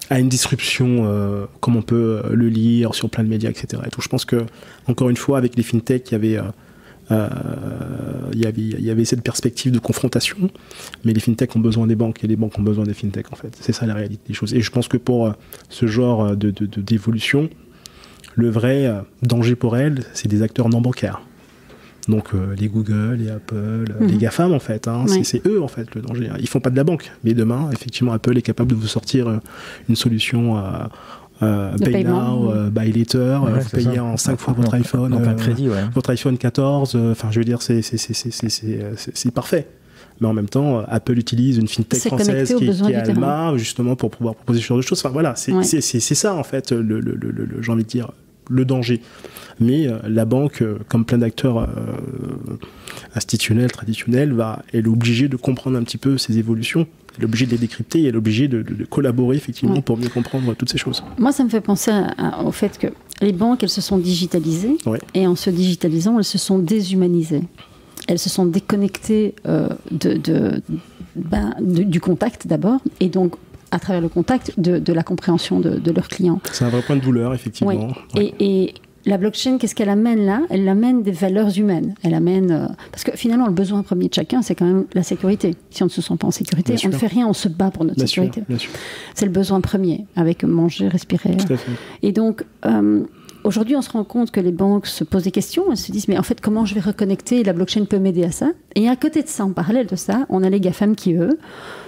à une disruption comme on peut le lire sur plein de médias, etc. Et tout. Je pense que encore une fois avec les fintechs il y avait cette perspective de confrontation, mais les fintechs ont besoin des banques et les banques ont besoin des fintechs en fait. C'est ça la réalité des choses. Et je pense que pour ce genre d'évolution, le vrai danger pour elles, c'est des acteurs non bancaires. Donc les Google, les Apple, les GAFAM en fait, c'est eux en fait le danger. Ils font pas de la banque, mais demain, effectivement, Apple est capable de vous sortir une solution Pay Now, Buy Later, vous payez en 5 fois votre iPhone, donc un crédit, votre iPhone 14, enfin je veux dire c'est parfait. Mais en même temps, Apple utilise une fintech française qui est Alma, justement pour pouvoir proposer ce genre de choses. Enfin voilà, c'est ça en fait, j'ai envie de dire, le danger. Mais la banque, comme plein d'acteurs institutionnels, traditionnels, elle est obligée de comprendre un petit peu ces évolutions. Elle est obligée de les décrypter et elle est obligée de collaborer effectivement pour mieux comprendre toutes ces choses. Moi, ça me fait penser au fait que les banques, elles se sont digitalisées et en se digitalisant, elles se sont déshumanisées. Elles se sont déconnectées du contact d'abord, et donc à travers le contact de la compréhension de leurs clients. C'est un vrai point de douleur, effectivement. Oui. Et la blockchain, qu'est-ce qu'elle amène là? Elle amène des valeurs humaines. Elle amène parce que finalement, le besoin premier de chacun, c'est quand même la sécurité. Si on ne se sent pas en sécurité, on ne fait rien, on se bat pour notre sécurité. Bien sûr. C'est le besoin premier, avec manger, respirer. Tout à fait. Et donc, aujourd'hui, on se rend compte que les banques se posent des questions. Elles se disent, mais en fait, comment je vais reconnecter? La blockchain peut m'aider à ça. Et à côté de ça, en parallèle de ça, on a les GAFAM qui, eux,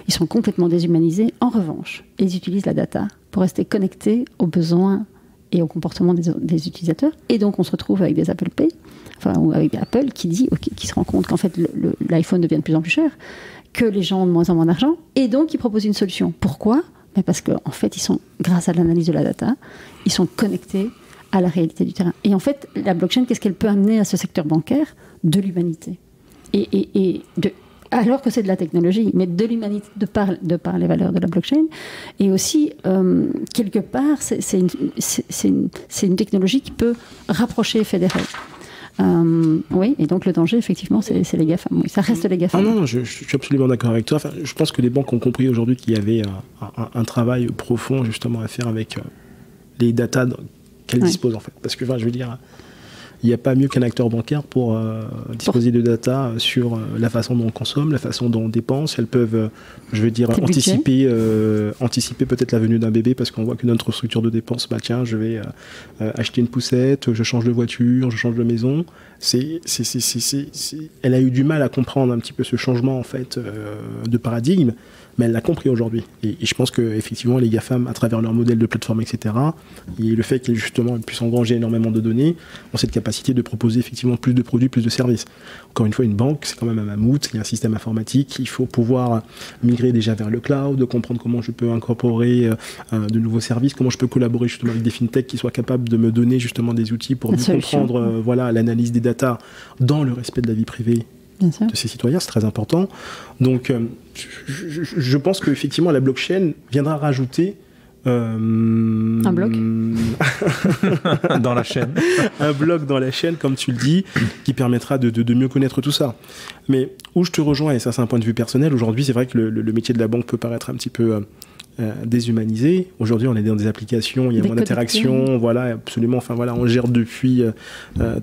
ils sont complètement déshumanisés. En revanche, ils utilisent la data pour rester connectés aux besoins et au comportement des utilisateurs. Et donc, on se retrouve avec des Apple Pay, ou avec Apple qui se rend compte qu'en fait, l'iPhone devient de plus en plus cher, que les gens ont de moins en moins d'argent, et donc, ils proposent une solution. Pourquoi? Parce qu'en fait, ils sont, grâce à l'analyse de la data, ils sont connectés à la réalité du terrain. Et en fait, la blockchain, qu'est-ce qu'elle peut amener à ce secteur bancaire? De l'humanité. Alors que c'est de la technologie, mais de l'humanité de par les valeurs de la blockchain. Et aussi, quelque part, c'est une technologie qui peut rapprocher et fédérer. Oui, et donc le danger, effectivement, c'est les GAFAM. Oui, ça reste les GAFAM. Non, je suis absolument d'accord avec toi. Enfin, je pense que les banques ont compris aujourd'hui qu'il y avait un travail profond, justement, à faire avec les datas qu'elles disposent, en fait. Parce que, je veux dire, il n'y a pas mieux qu'un acteur bancaire pour disposer de data sur la façon dont on consomme, la façon dont on dépense. Elles peuvent, anticiper peut-être la venue d'un bébé parce qu'on voit que notre structure de dépense, tiens, je vais acheter une poussette, je change de voiture, je change de maison. Elle a eu du mal à comprendre un petit peu ce changement en fait de paradigme, mais elle l'a compris aujourd'hui. Et je pense qu'effectivement, les GAFAM, à travers leur modèle de plateforme, etc., et le fait qu'ils justement puissent engranger énormément de données, ont cette capacité de proposer effectivement plus de produits, plus de services. Encore une fois, une banque, c'est quand même un mammouth, il y a un système informatique, il faut pouvoir migrer déjà vers le cloud, comprendre comment je peux incorporer de nouveaux services, comment je peux collaborer justement avec des fintechs qui soient capables de me donner justement des outils pour mieux comprendre l'analyse des data dans le respect de la vie privée de ces citoyens, c'est très important. Donc, je pense qu'effectivement, la blockchain viendra rajouter un bloc dans la chaîne. Un bloc dans la chaîne, comme tu le dis, qui permettra de mieux connaître tout ça. Mais où je te rejoins, et ça c'est un point de vue personnel, aujourd'hui c'est vrai que le métier de la banque peut paraître un petit peu déshumanisé. Aujourd'hui, on est dans des applications, il y a moins d'interaction, absolument. Enfin on gère depuis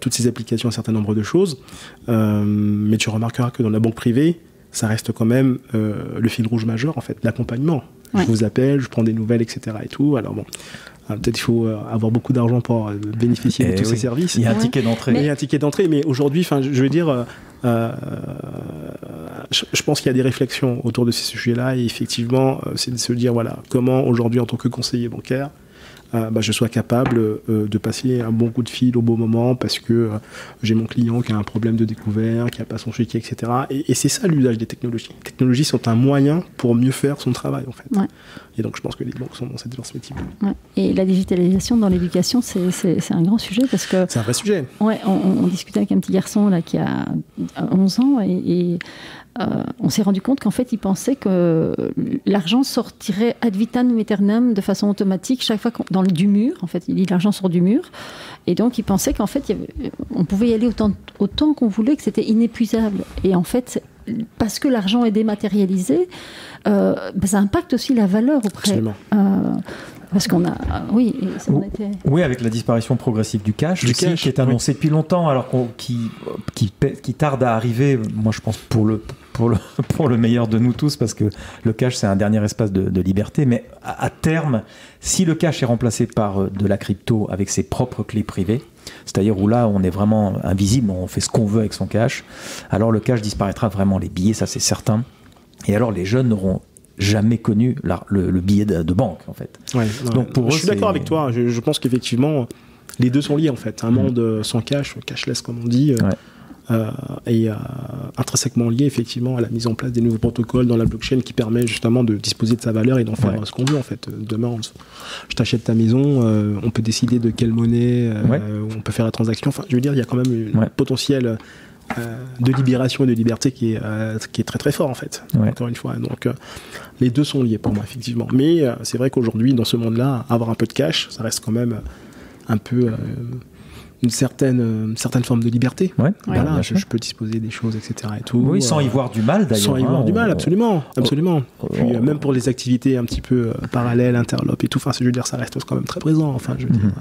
toutes ces applications un certain nombre de choses. Mais tu remarqueras que dans la banque privée, ça reste quand même le fil rouge majeur, en fait, l'accompagnement. Ouais. Je vous appelle, je prends des nouvelles, etc. et tout. Alors bon, peut-être il faut avoir beaucoup d'argent pour bénéficier de tous ces services. Il y a un ticket d'entrée. Il y a un ticket d'entrée, mais aujourd'hui, je veux dire, je pense qu'il y a des réflexions autour de ces sujets-là, et effectivement, c'est de se dire, comment aujourd'hui, en tant que conseiller bancaire, je sois capable de passer un bon coup de fil au bon moment parce que j'ai mon client qui a un problème de découvert, qui n'a pas son chéquier, etc. Et c'est ça l'usage des technologies. Les technologies sont un moyen pour mieux faire son travail, en fait. Ouais. Et donc, je pense que les banques sont dans cette perspective. Ouais. Et la digitalisation dans l'éducation, c'est un grand sujet parce que... C'est un vrai sujet. Ouais, on discutait avec un petit garçon là, qui a 11 ans et on s'est rendu compte qu'en fait, il pensait que l'argent sortirait ad vitam aeternam de façon automatique chaque fois du mur. En fait, il dit l'argent sort du mur. Et donc, il pensait qu'en fait, on pouvait y aller autant qu'on voulait, que c'était inépuisable. Et en fait, parce que l'argent est dématérialisé, ça impacte aussi la valeur auprès... Absolument. Parce qu'on a... Oui, oui, avec la disparition progressive du cash, qui est annoncée depuis longtemps, alors qui tarde à arriver, moi je pense pour le meilleur de nous tous, parce que le cash c'est un dernier espace de liberté, mais à terme, si le cash est remplacé par de la crypto avec ses propres clés privées, c'est-à-dire où là on est vraiment invisible, on fait ce qu'on veut avec son cash, alors le cash disparaîtra vraiment, les billets, ça c'est certain, et alors les jeunes n'auront jamais connu le billet de banque, en fait. Donc pour eux, je suis d'accord avec toi. Je pense qu'effectivement, les deux sont liés, en fait. Un monde sans cash, cashless, comme on dit, est intrinsèquement lié, effectivement, à la mise en place des nouveaux protocoles dans la blockchain qui permet justement de disposer de sa valeur et d'en faire ce qu'on veut, en fait. Demain, je t'achète ta maison, on peut décider de quelle monnaie on peut faire la transaction. Enfin, je veux dire, il y a quand même un potentiel de libération et de liberté qui est très très fort, en fait, encore une fois. Donc les deux sont liés pour moi, effectivement, mais c'est vrai qu'aujourd'hui dans ce monde-là, avoir un peu de cash, ça reste quand même un peu une certaine forme de liberté. Voilà, je peux disposer des choses, etc. et tout, sans y voir du mal, d'ailleurs. Sans y voir du mal, absolument. Puis même pour les activités un petit peu parallèles, interlopes et tout, enfin, je veux dire, ça reste quand même très présent, enfin, je veux dire,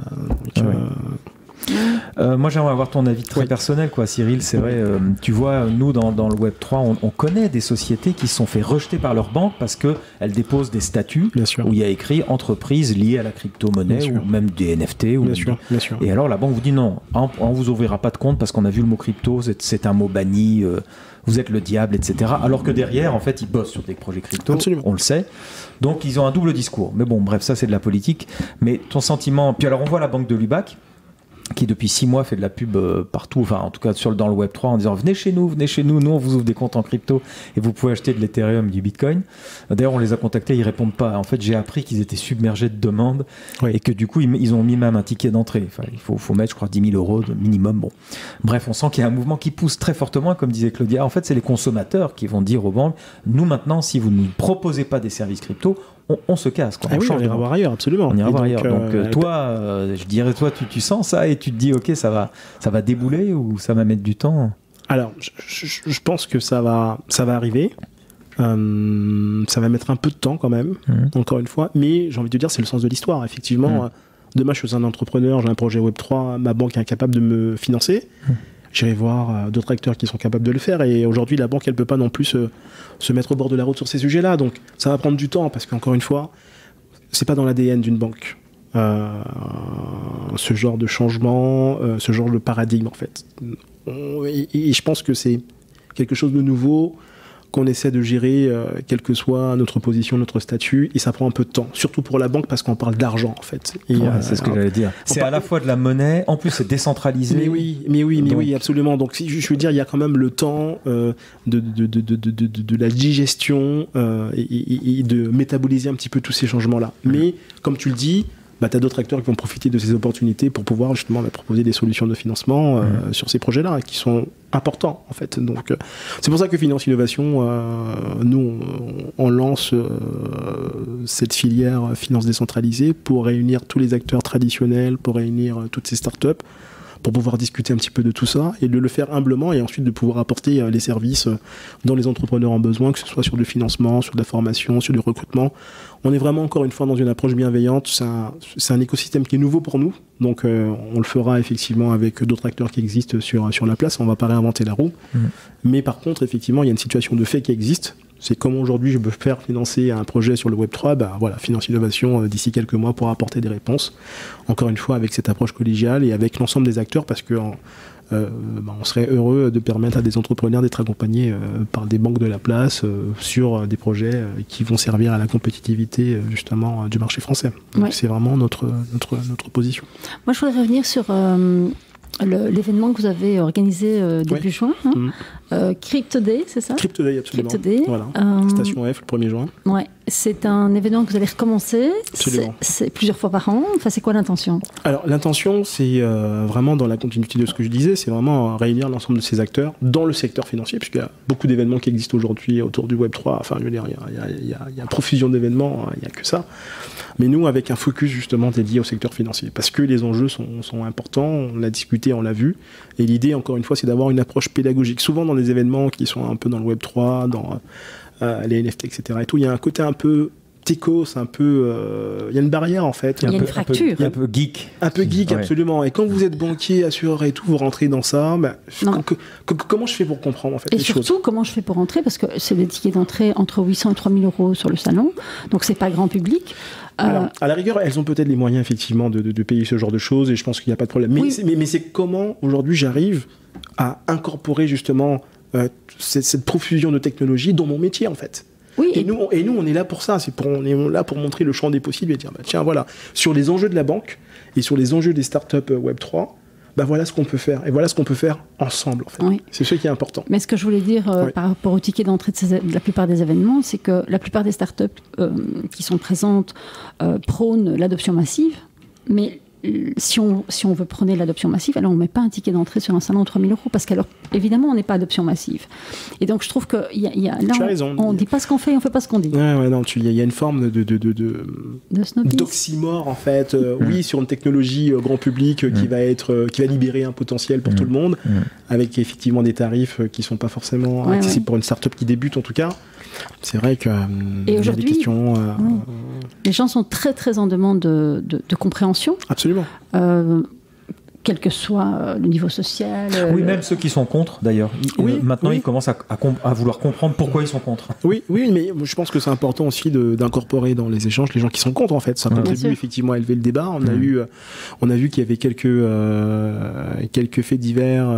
moi j'aimerais avoir ton avis très personnel, quoi, Cyril. C'est vrai, tu vois, nous dans le Web3, on connaît des sociétés qui se sont fait rejeter par leur banque parce qu'elles déposent des statuts où il y a écrit entreprise liée à la crypto-monnaie ou même des NFT. Bien sûr. Et alors la banque vous dit non, on vous ouvrira pas de compte parce qu'on a vu le mot crypto, c'est un mot banni, vous êtes le diable, etc. Alors que derrière, en fait, ils bossent sur des projets crypto, on le sait. Donc ils ont un double discours. Mais bon, bref, ça c'est de la politique. Mais ton sentiment... Puis alors on voit la banque de Lubac, qui depuis 6 mois fait de la pub partout, enfin en tout cas dans le Web3, en disant venez chez nous, nous on vous ouvre des comptes en crypto et vous pouvez acheter de l'Ethereum, du Bitcoin. D'ailleurs on les a contactés, ils répondent pas. En fait j'ai appris qu'ils étaient submergés de demandes et que du coup ils ont mis même un ticket d'entrée. Enfin, il faut mettre je crois 10 000 € de minimum. Bon. Bref, on sent qu'il y a un mouvement qui pousse très fortement, comme disait Claudia. En fait c'est les consommateurs qui vont dire aux banques, nous maintenant si vous ne nous proposez pas des services crypto, on se casse, quoi. On ira voir ailleurs, absolument. On ira voir ailleurs. Donc toi, je dirais, toi, tu sens ça et tu te dis, ok, ça va débouler ou ça va mettre du temps? Alors, je pense que ça va arriver. Ça va mettre un peu de temps quand même, encore une fois. Mais j'ai envie de te dire, c'est le sens de l'histoire. Effectivement, demain, je suis un entrepreneur, j'ai un projet Web3, ma banque est incapable de me financer. J'irai voir d'autres acteurs qui sont capables de le faire. Et aujourd'hui, la banque, elle ne peut pas non plus se mettre au bord de la route sur ces sujets-là. Donc, ça va prendre du temps parce qu'encore une fois, c'est pas dans l'ADN d'une banque. Ce genre de changement, ce genre de paradigme, en fait. Et je pense que c'est quelque chose de nouveau qu'on essaie de gérer, quelle que soit notre position, notre statut, et ça prend un peu de temps, surtout pour la banque parce qu'on parle d'argent en fait. C'est ce que j'allais dire. C'est à la fois de la monnaie, en plus c'est décentralisé. Mais oui, absolument. Donc je veux dire, il y a quand même le temps de la digestion et de métaboliser un petit peu tous ces changements-là. Mais comme tu le dis, tu as d'autres acteurs qui vont profiter de ces opportunités pour pouvoir justement proposer des solutions de financement sur ces projets-là qui sont importants en fait. Donc c'est pour ça que Finance Innovation, nous on lance cette filière finance décentralisée pour réunir tous les acteurs traditionnels, pour réunir toutes ces startups, pour pouvoir discuter un petit peu de tout ça et de le faire humblement et ensuite de pouvoir apporter les services dont les entrepreneurs ont besoin, que ce soit sur du financement, sur de la formation, sur du recrutement. On est vraiment encore une fois dans une approche bienveillante. C'est un écosystème qui est nouveau pour nous, donc on le fera effectivement avec d'autres acteurs qui existent sur la place. On ne va pas réinventer la roue, mais par contre effectivement il y a une situation de fait qui existe. C'est comment aujourd'hui je peux faire financer un projet sur le Web3, voilà, Finance Innovation d'ici quelques mois pour apporter des réponses. Encore une fois avec cette approche collégiale et avec l'ensemble des acteurs parce que on serait heureux de permettre à des entrepreneurs d'être accompagnés par des banques de la place sur des projets qui vont servir à la compétitivité justement du marché français. Donc c'est vraiment notre position. Moi je voudrais revenir sur l'événement que vous avez organisé début juin, Crypto Day, c'est ça? Crypto Day, absolument. Crypto Day. Voilà. Station F, le 1er juin. Ouais. C'est un événement que vous allez recommencer. C'est plusieurs fois par an. Enfin, c'est quoi l'intention? Alors, l'intention, c'est vraiment dans la continuité de ce que je disais, c'est vraiment réunir l'ensemble de ces acteurs dans le secteur financier, puisqu'il y a beaucoup d'événements qui existent aujourd'hui autour du Web3. Enfin, je veux dire, il y a une profusion d'événements, il n'y a que ça. Mais nous, avec un focus justement dédié au secteur financier, parce que les enjeux sont importants, on l'a discuté, on l'a vu, et l'idée, encore une fois, c'est d'avoir une approche pédagogique. Souvent dans des événements qui sont un peu dans le Web3, dans les NFT, etc. et tout, il y a un côté un peu techos, un peu... il y a une barrière, en fait. Il y a une fracture. Un peu geek. Un peu geek, absolument. Et quand vous êtes banquier, assureur et tout, vous rentrez dans ça, comment je fais pour comprendre, en fait, les choses ? Et surtout, comment je fais pour rentrer ? Parce que c'est des tickets d'entrée entre 800 et 3000 € sur le salon, donc c'est pas grand public. Alors, à la rigueur, elles ont peut-être les moyens, effectivement, de payer ce genre de choses, et je pense qu'il n'y a pas de problème. Mais c'est comment, aujourd'hui, j'arrive à incorporer, justement, cette profusion de technologies dans mon métier, en fait. Oui, et nous, on est là pour ça. On est là pour montrer le champ des possibles et dire, tiens, voilà, sur les enjeux de la banque et sur les enjeux des startups Web3, voilà ce qu'on peut faire. Et voilà ce qu'on peut faire ensemble, en fait. Oui. C'est ce qui est important. Mais ce que je voulais dire par rapport au ticket d'entrée de la plupart des événements, c'est que la plupart des startups qui sont présentes prônent l'adoption massive, mais si on veut prôner l'adoption massive, alors on ne met pas un ticket d'entrée sur un salon de 3 000 €, parce qu'alors, évidemment, on n'est pas adoption massive. Et donc, je trouve que là, on ne dit pas ce qu'on fait, on ne fait pas ce qu'on dit. Non, il y a une forme d'oxymore, en fait. Oui, sur une technologie grand public qui va libérer un potentiel pour tout le monde, avec effectivement des tarifs qui ne sont pas forcément accessibles pour une start-up qui débute, en tout cas. C'est vrai que et aujourd'hui, des questions, les gens sont très très en demande de compréhension. Absolument. Quel que soit le niveau social. Oui, même ceux qui sont contre, d'ailleurs. Maintenant, ils commencent à vouloir comprendre pourquoi ils sont contre. Oui, mais je pense que c'est important aussi d'incorporer dans les échanges les gens qui sont contre, en fait. Ça contribue effectivement à élever le débat. On a vu qu'il y avait quelques faits divers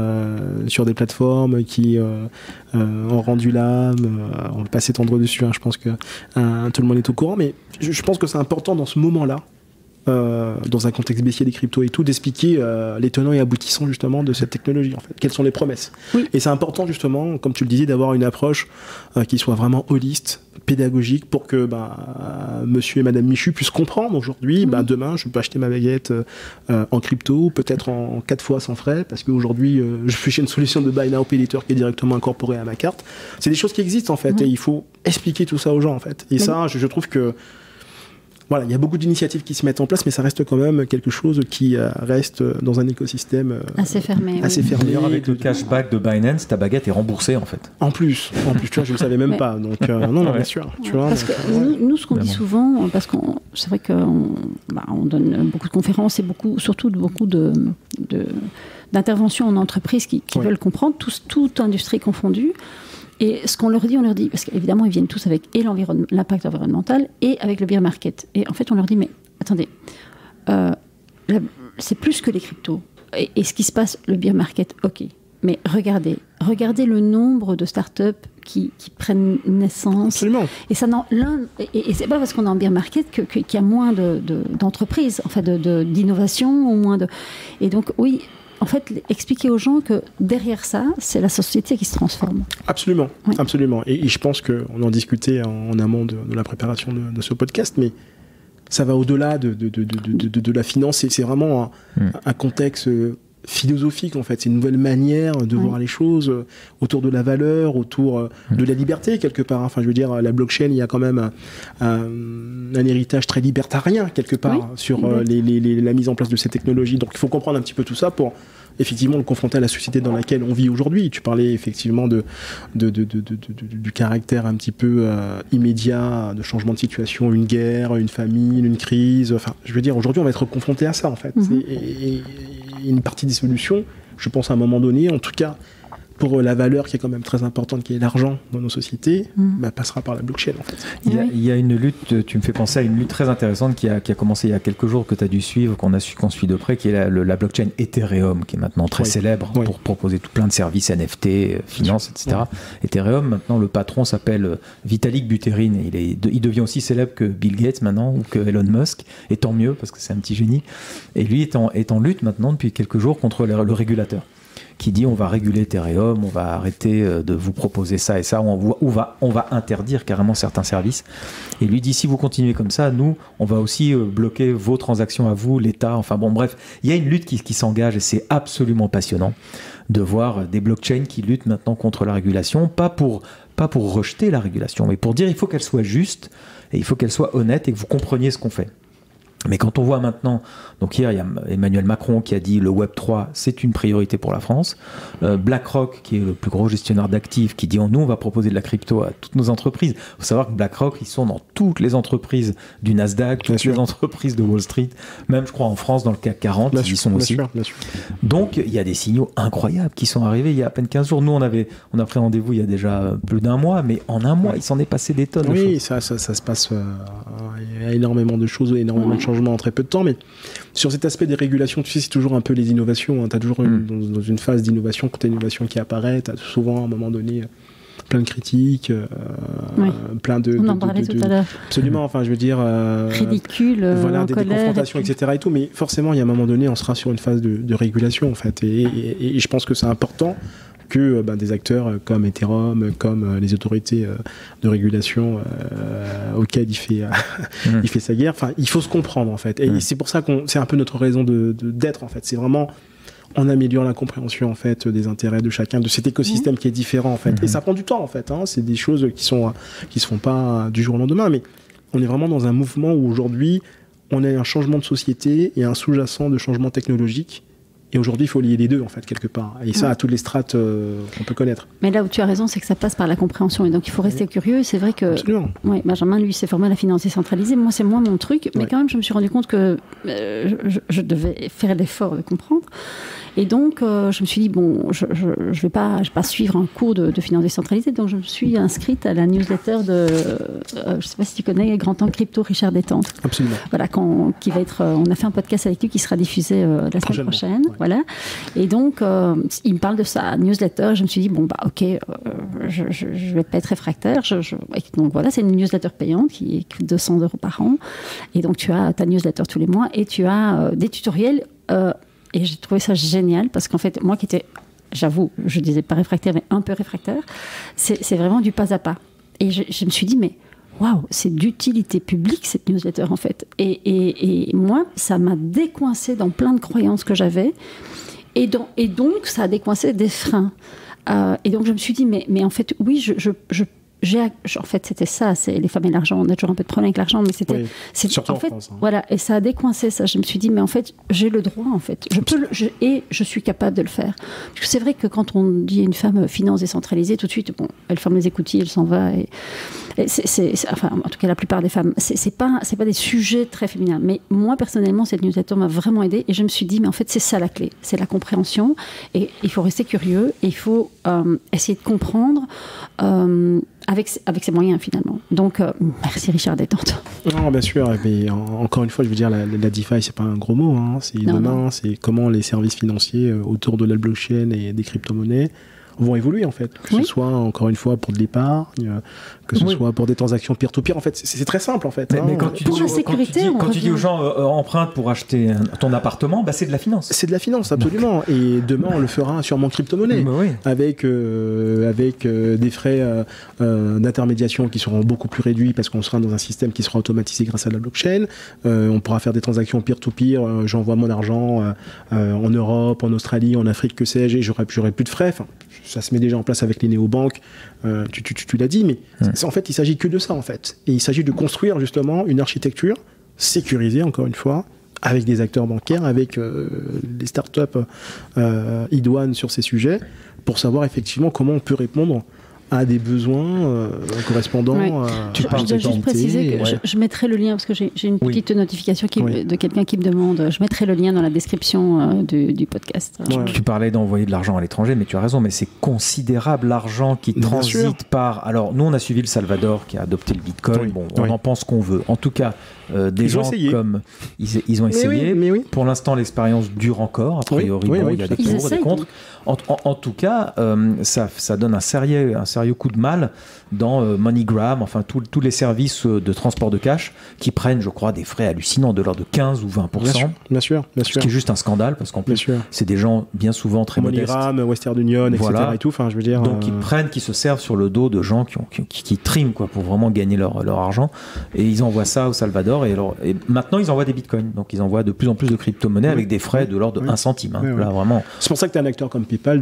sur des plateformes qui ont rendu l'âme. On va pas s'étendre dessus, je pense que tout le monde est au courant, mais je pense que c'est important dans ce moment-là, dans un contexte baissier des cryptos et tout, d'expliquer les tenants et aboutissants justement de cette technologie, en fait. Quelles sont les promesses. Et c'est important justement, comme tu le disais, d'avoir une approche qui soit vraiment holiste, pédagogique, pour que monsieur et madame Michu puissent comprendre aujourd'hui, demain je peux acheter ma baguette en crypto, peut-être en 4 fois sans frais, parce qu'aujourd'hui je suis chez une solution de buy now pay later qui est directement incorporée à ma carte. C'est des choses qui existent, en fait, et il faut expliquer tout ça aux gens, en fait. Et ça, je trouve que voilà, il y a beaucoup d'initiatives qui se mettent en place, mais ça reste quand même quelque chose qui reste dans un écosystème assez fermé. D'ailleurs, avec le cashback de Binance, ta baguette est remboursée, en fait. En plus, tu vois, je ne le savais même pas. Donc, non, bien sûr. Tu vois, parce que nous, ce qu'on dit souvent, parce que c'est vrai qu'on donne beaucoup de conférences et surtout beaucoup d'interventions en entreprise qui veulent comprendre, toute industrie confondue. Et ce qu'on leur dit, parce qu'évidemment, ils viennent tous avec l'impact environnemental et avec le bear market. Et en fait, on leur dit, mais attendez, c'est plus que les cryptos. Et ce qui se passe, le bear market, ok. Mais regardez le nombre de startups qui prennent naissance. Absolument. Et ça, et c'est pas parce qu'on est en bear market qu'il y a moins d'entreprises, enfin d'innovation, ou moins de. Et donc, oui. En fait, expliquer aux gens que derrière ça, c'est la société qui se transforme. Absolument, absolument. Et je pense qu'on en discutait en amont de la préparation de ce podcast, mais ça va au-delà de la finance. C'est vraiment un contexte philosophique, en fait. C'est une nouvelle manière de voir les choses autour de la valeur, autour de la liberté, quelque part. Enfin, je veux dire, la blockchain, il y a quand même un héritage très libertarien, quelque part, sur la mise en place de ces technologies. Donc, il faut comprendre un petit peu tout ça pour effectivement le confronter à la société dans laquelle on vit aujourd'hui. Tu parlais effectivement du caractère un petit peu immédiat de changement de situation, une guerre, une famine, une crise. Enfin, je veux dire, aujourd'hui, on va être confronté à ça, en fait. Et une partie des solutions, je pense à un moment donné, en tout cas, pour la valeur qui est quand même très importante, qui est l'argent dans nos sociétés, passera par la blockchain, en fait. Il y a une lutte, tu me fais penser à une lutte très intéressante qui a commencé il y a quelques jours, que tu as dû suivre, qu'on suit de près, qui est la blockchain Ethereum, qui est maintenant très célèbre pour proposer tout plein de services NFT, finance, etc. Ethereum, maintenant, le patron s'appelle Vitalik Buterin, et il devient aussi célèbre que Bill Gates maintenant, ou que Elon Musk, et tant mieux, parce que c'est un petit génie. Et lui est en lutte maintenant, depuis quelques jours, contre le régulateur, qui dit on va réguler Ethereum, on va arrêter de vous proposer ça et ça, on va interdire carrément certains services. Et lui dit, si vous continuez comme ça, nous, on va aussi bloquer vos transactions à vous, l'État. Enfin bon, bref, il y a une lutte qui s'engage, et c'est absolument passionnant de voir des blockchains qui luttent maintenant contre la régulation, pas pour rejeter la régulation, mais pour dire il faut qu'elle soit juste, et il faut qu'elle soit honnête, et que vous compreniez ce qu'on fait. Mais quand on voit maintenant, donc hier il y a Emmanuel Macron qui a dit le Web3 c'est une priorité pour la France, BlackRock qui est le plus gros gestionnaire d'actifs qui dit nous on va proposer de la crypto à toutes nos entreprises. Il faut savoir que BlackRock ils sont dans toutes les entreprises du Nasdaq, toutes les entreprises de Wall Street, même je crois en France dans le CAC 40 ils y sont aussi. Bien sûr. Donc il y a des signaux incroyables qui sont arrivés il y a à peine 15 jours. Nous on a pris rendez-vous il y a déjà plus d'un mois, mais en un mois il s'en est passé des tonnes. Oui, ça se passe, il y a énormément de choses, énormément de changement en très peu de temps, mais sur cet aspect des régulations, tu sais, c'est toujours un peu les innovations, tu as toujours dans une phase d'innovation, quand tu as une innovation qui apparaît, tu as souvent à un moment donné plein de critiques, plein de... On en parlait tout à l'heure. Absolument, enfin je veux dire... ridicule, voilà, des colère, confrontations, etc. et tout, mais forcément, il y a un moment donné, on sera sur une phase de régulation, en fait, et je pense que c'est important que des acteurs comme Ethereum, comme les autorités de régulation auxquelles il fait sa guerre, enfin, il faut se comprendre, en fait. Et c'est pour ça que c'est un peu notre raison d'être, en fait. C'est vraiment, on améliore la compréhension, en fait, des intérêts de chacun, de cet écosystème qui est différent, en fait. Et ça prend du temps, en fait. Hein. C'est des choses qui se font pas du jour au lendemain, mais on est vraiment dans un mouvement où aujourd'hui, on a un changement de société et un sous-jacent de changement technologique. Et aujourd'hui, il faut lier les deux, en fait, quelque part. Et ça, à toutes les strates qu'on peut connaître. Mais là où tu as raison, c'est que ça passe par la compréhension. Et donc, il faut rester curieux. C'est vrai que... Absolument. Ouais, Benjamin, lui, s'est formé à la finance décentralisée. Moi, c'est moins mon truc. Mais quand même, je me suis rendu compte que je devais faire l'effort de comprendre. Et donc, je me suis dit, bon, je vais pas suivre un cours de finance décentralisée. Donc, je me suis inscrite à la newsletter de... je ne sais pas si tu connais, Grand Temps Crypto, Richard Détente. Absolument. Voilà, qui va être... on a fait un podcast avec lui qui sera diffusé la semaine prochaine. Ouais. Voilà. Et donc, il me parle de sa newsletter. Je me suis dit, bon, ok, je vais pas être réfractaire. Donc voilà, c'est une newsletter payante qui coûte 200 € par an. Et donc, tu as ta newsletter tous les mois et tu as des tutoriels. Et j'ai trouvé ça génial parce qu'en fait, moi qui étais, j'avoue, je disais pas réfractaire, mais un peu réfractaire, c'est vraiment du pas à pas. Et je me suis dit, mais waouh, c'est d'utilité publique cette newsletter en fait. Et moi, ça m'a décoincé dans plein de croyances que j'avais. Et donc, ça a décoincé des freins. Et donc, je me suis dit, mais en fait, oui, en fait, c'était ça, c'est les femmes et l'argent. On a toujours un peu de problème avec l'argent, mais c'était surtout en fait, France, hein. Voilà, et ça a décoincé ça. Je me suis dit, mais en fait, j'ai le droit, en fait, et je suis capable de le faire. Parce que c'est vrai que quand on dit à une femme finance décentralisée, tout de suite, bon, elle ferme les écoutilles, elle s'en va. Et enfin, en tout cas, la plupart des femmes, c'est pas des sujets très féminins. Mais moi, personnellement, cette newsletter m'a vraiment aidée, et je me suis dit, mais en fait, c'est ça la clé, c'est la compréhension. Et il faut rester curieux, et il faut essayer de comprendre. Avec ses moyens finalement. Donc merci Richard Détente. Non, bien sûr, mais encore une fois, je veux dire, la DeFi, c'est pas un gros mot, hein. C'est demain, c'est comment les services financiers autour de la blockchain et des crypto-monnaies vont évoluer en fait, que ce soit encore une fois pour de l'épargne, que ce soit pour des transactions peer-to-peer. En fait, c'est très simple en fait. Mais quand tu dis aux gens emprunte pour acheter ton appartement, c'est de la finance. C'est de la finance, absolument. Et demain, on le fera sur mon crypto-monnaie, avec des frais d'intermédiation qui seront beaucoup plus réduits parce qu'on sera dans un système qui sera automatisé grâce à la blockchain. On pourra faire des transactions peer-to-peer. J'envoie mon argent en Europe, en Australie, en Afrique, que sais-je, et j'aurai plus de frais. Enfin, ça se met déjà en place avec les néobanques, tu l'as dit, mais en fait, il s'agit que de ça, en fait. Et il s'agit de construire, justement, une architecture sécurisée, encore une fois, avec des acteurs bancaires, avec des startups idoines sur ces sujets, pour savoir, effectivement, comment on peut répondre à des besoins correspondants. Je dois juste préciser que je mettrai le lien, parce que j'ai une petite notification de quelqu'un qui me demande, je mettrai le lien dans la description du podcast. Tu parlais d'envoyer de l'argent à l'étranger, mais tu as raison, mais c'est considérable l'argent qui transite par... Alors, nous, on a suivi le Salvador qui a adopté le Bitcoin. On en pense qu'on veut. En tout cas, des gens comme... Ils ont essayé. Mais Pour l'instant, l'expérience dure encore. A priori, il y a des pour et des contre. En tout cas, ça donne un sérieux coup de malle dans MoneyGram, enfin tous les services de transport de cash qui prennent, je crois, des frais hallucinants de l'ordre de 15 ou 20%. Bien sûr. Ce qui est juste un scandale, parce qu'en plus, c'est des gens bien souvent très modestes. MoneyGram, Western Union, etc. et tout, enfin, je veux dire... Donc, qui se servent sur le dos de gens qui triment, quoi, pour vraiment gagner leur argent. Et ils envoient ça au Salvador. Et maintenant, ils envoient des bitcoins. Donc, ils envoient de plus en plus de crypto-monnaies avec des frais de l'ordre de 1 centime. Là, vraiment. C'est pour ça que tu as un acteur comme PayPal,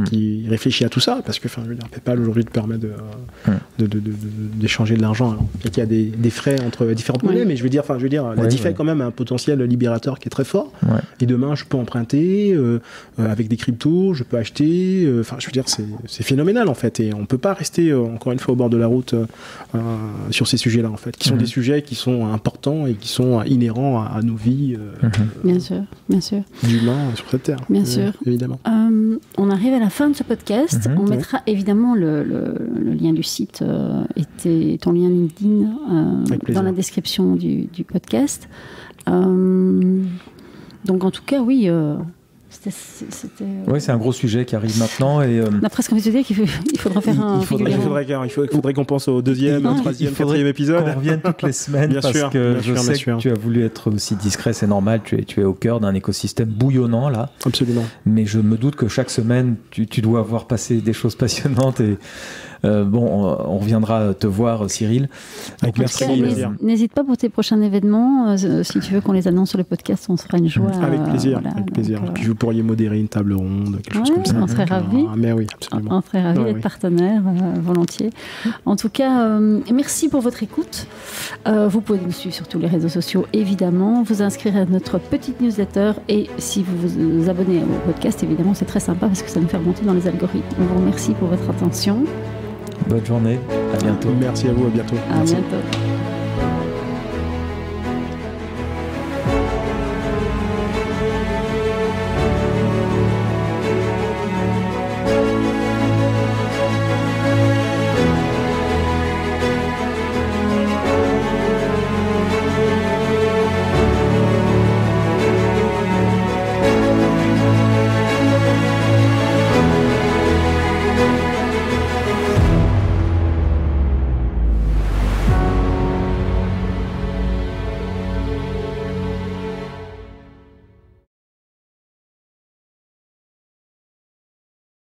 qui réfléchit à tout ça, parce que PayPal aujourd'hui te permet d'échanger de l'argent. Alors, il y a des frais entre différentes monnaies, mais je veux dire, la DeFi a quand même un potentiel libérateur qui est très fort. Et demain, je peux emprunter avec des cryptos, je peux acheter. Je veux dire, c'est phénoménal en fait. Et on peut pas rester encore une fois au bord de la route sur ces sujets-là en fait, qui sont des sujets qui sont importants et qui sont inhérents à nos vies. Bien sûr. D'humains sur cette terre. Bien sûr. Évidemment. On arrive à la fin de ce podcast. On mettra évidemment le lien du site et ton lien LinkedIn dans la description du podcast. Donc en tout cas, oui, Oui, c'est un gros sujet qui arrive maintenant. Et, on a presque envie de dire qu'il faudra faire un. Il faudrait qu'on pense au deuxième, troisième, quatrième épisode. Qu'on revienne toutes les semaines je sais que tu as voulu être aussi discret, c'est normal. Tu es au cœur d'un écosystème bouillonnant là. Absolument. Mais je me doute que chaque semaine, tu dois avoir passé des choses passionnantes et. On reviendra te voir, Cyril. Merci. N'hésite pas pour tes prochains événements. Si tu veux qu'on les annonce sur le podcast, on se fera une joie. Avec plaisir. Avec plaisir. Puis vous pourriez modérer une table ronde, quelque chose comme ça. On serait ravis. Mais oui, absolument. On serait ravis d'être partenaire, volontiers. En tout cas, merci pour votre écoute. Vous pouvez nous suivre sur tous les réseaux sociaux, évidemment. Vous inscrire à notre petite newsletter. Et si vous vous abonnez au podcast, évidemment, c'est très sympa parce que ça nous fait remonter dans les algorithmes. On vous remercie pour votre attention. Bonne journée, à bientôt. Merci à vous, à bientôt. À bientôt.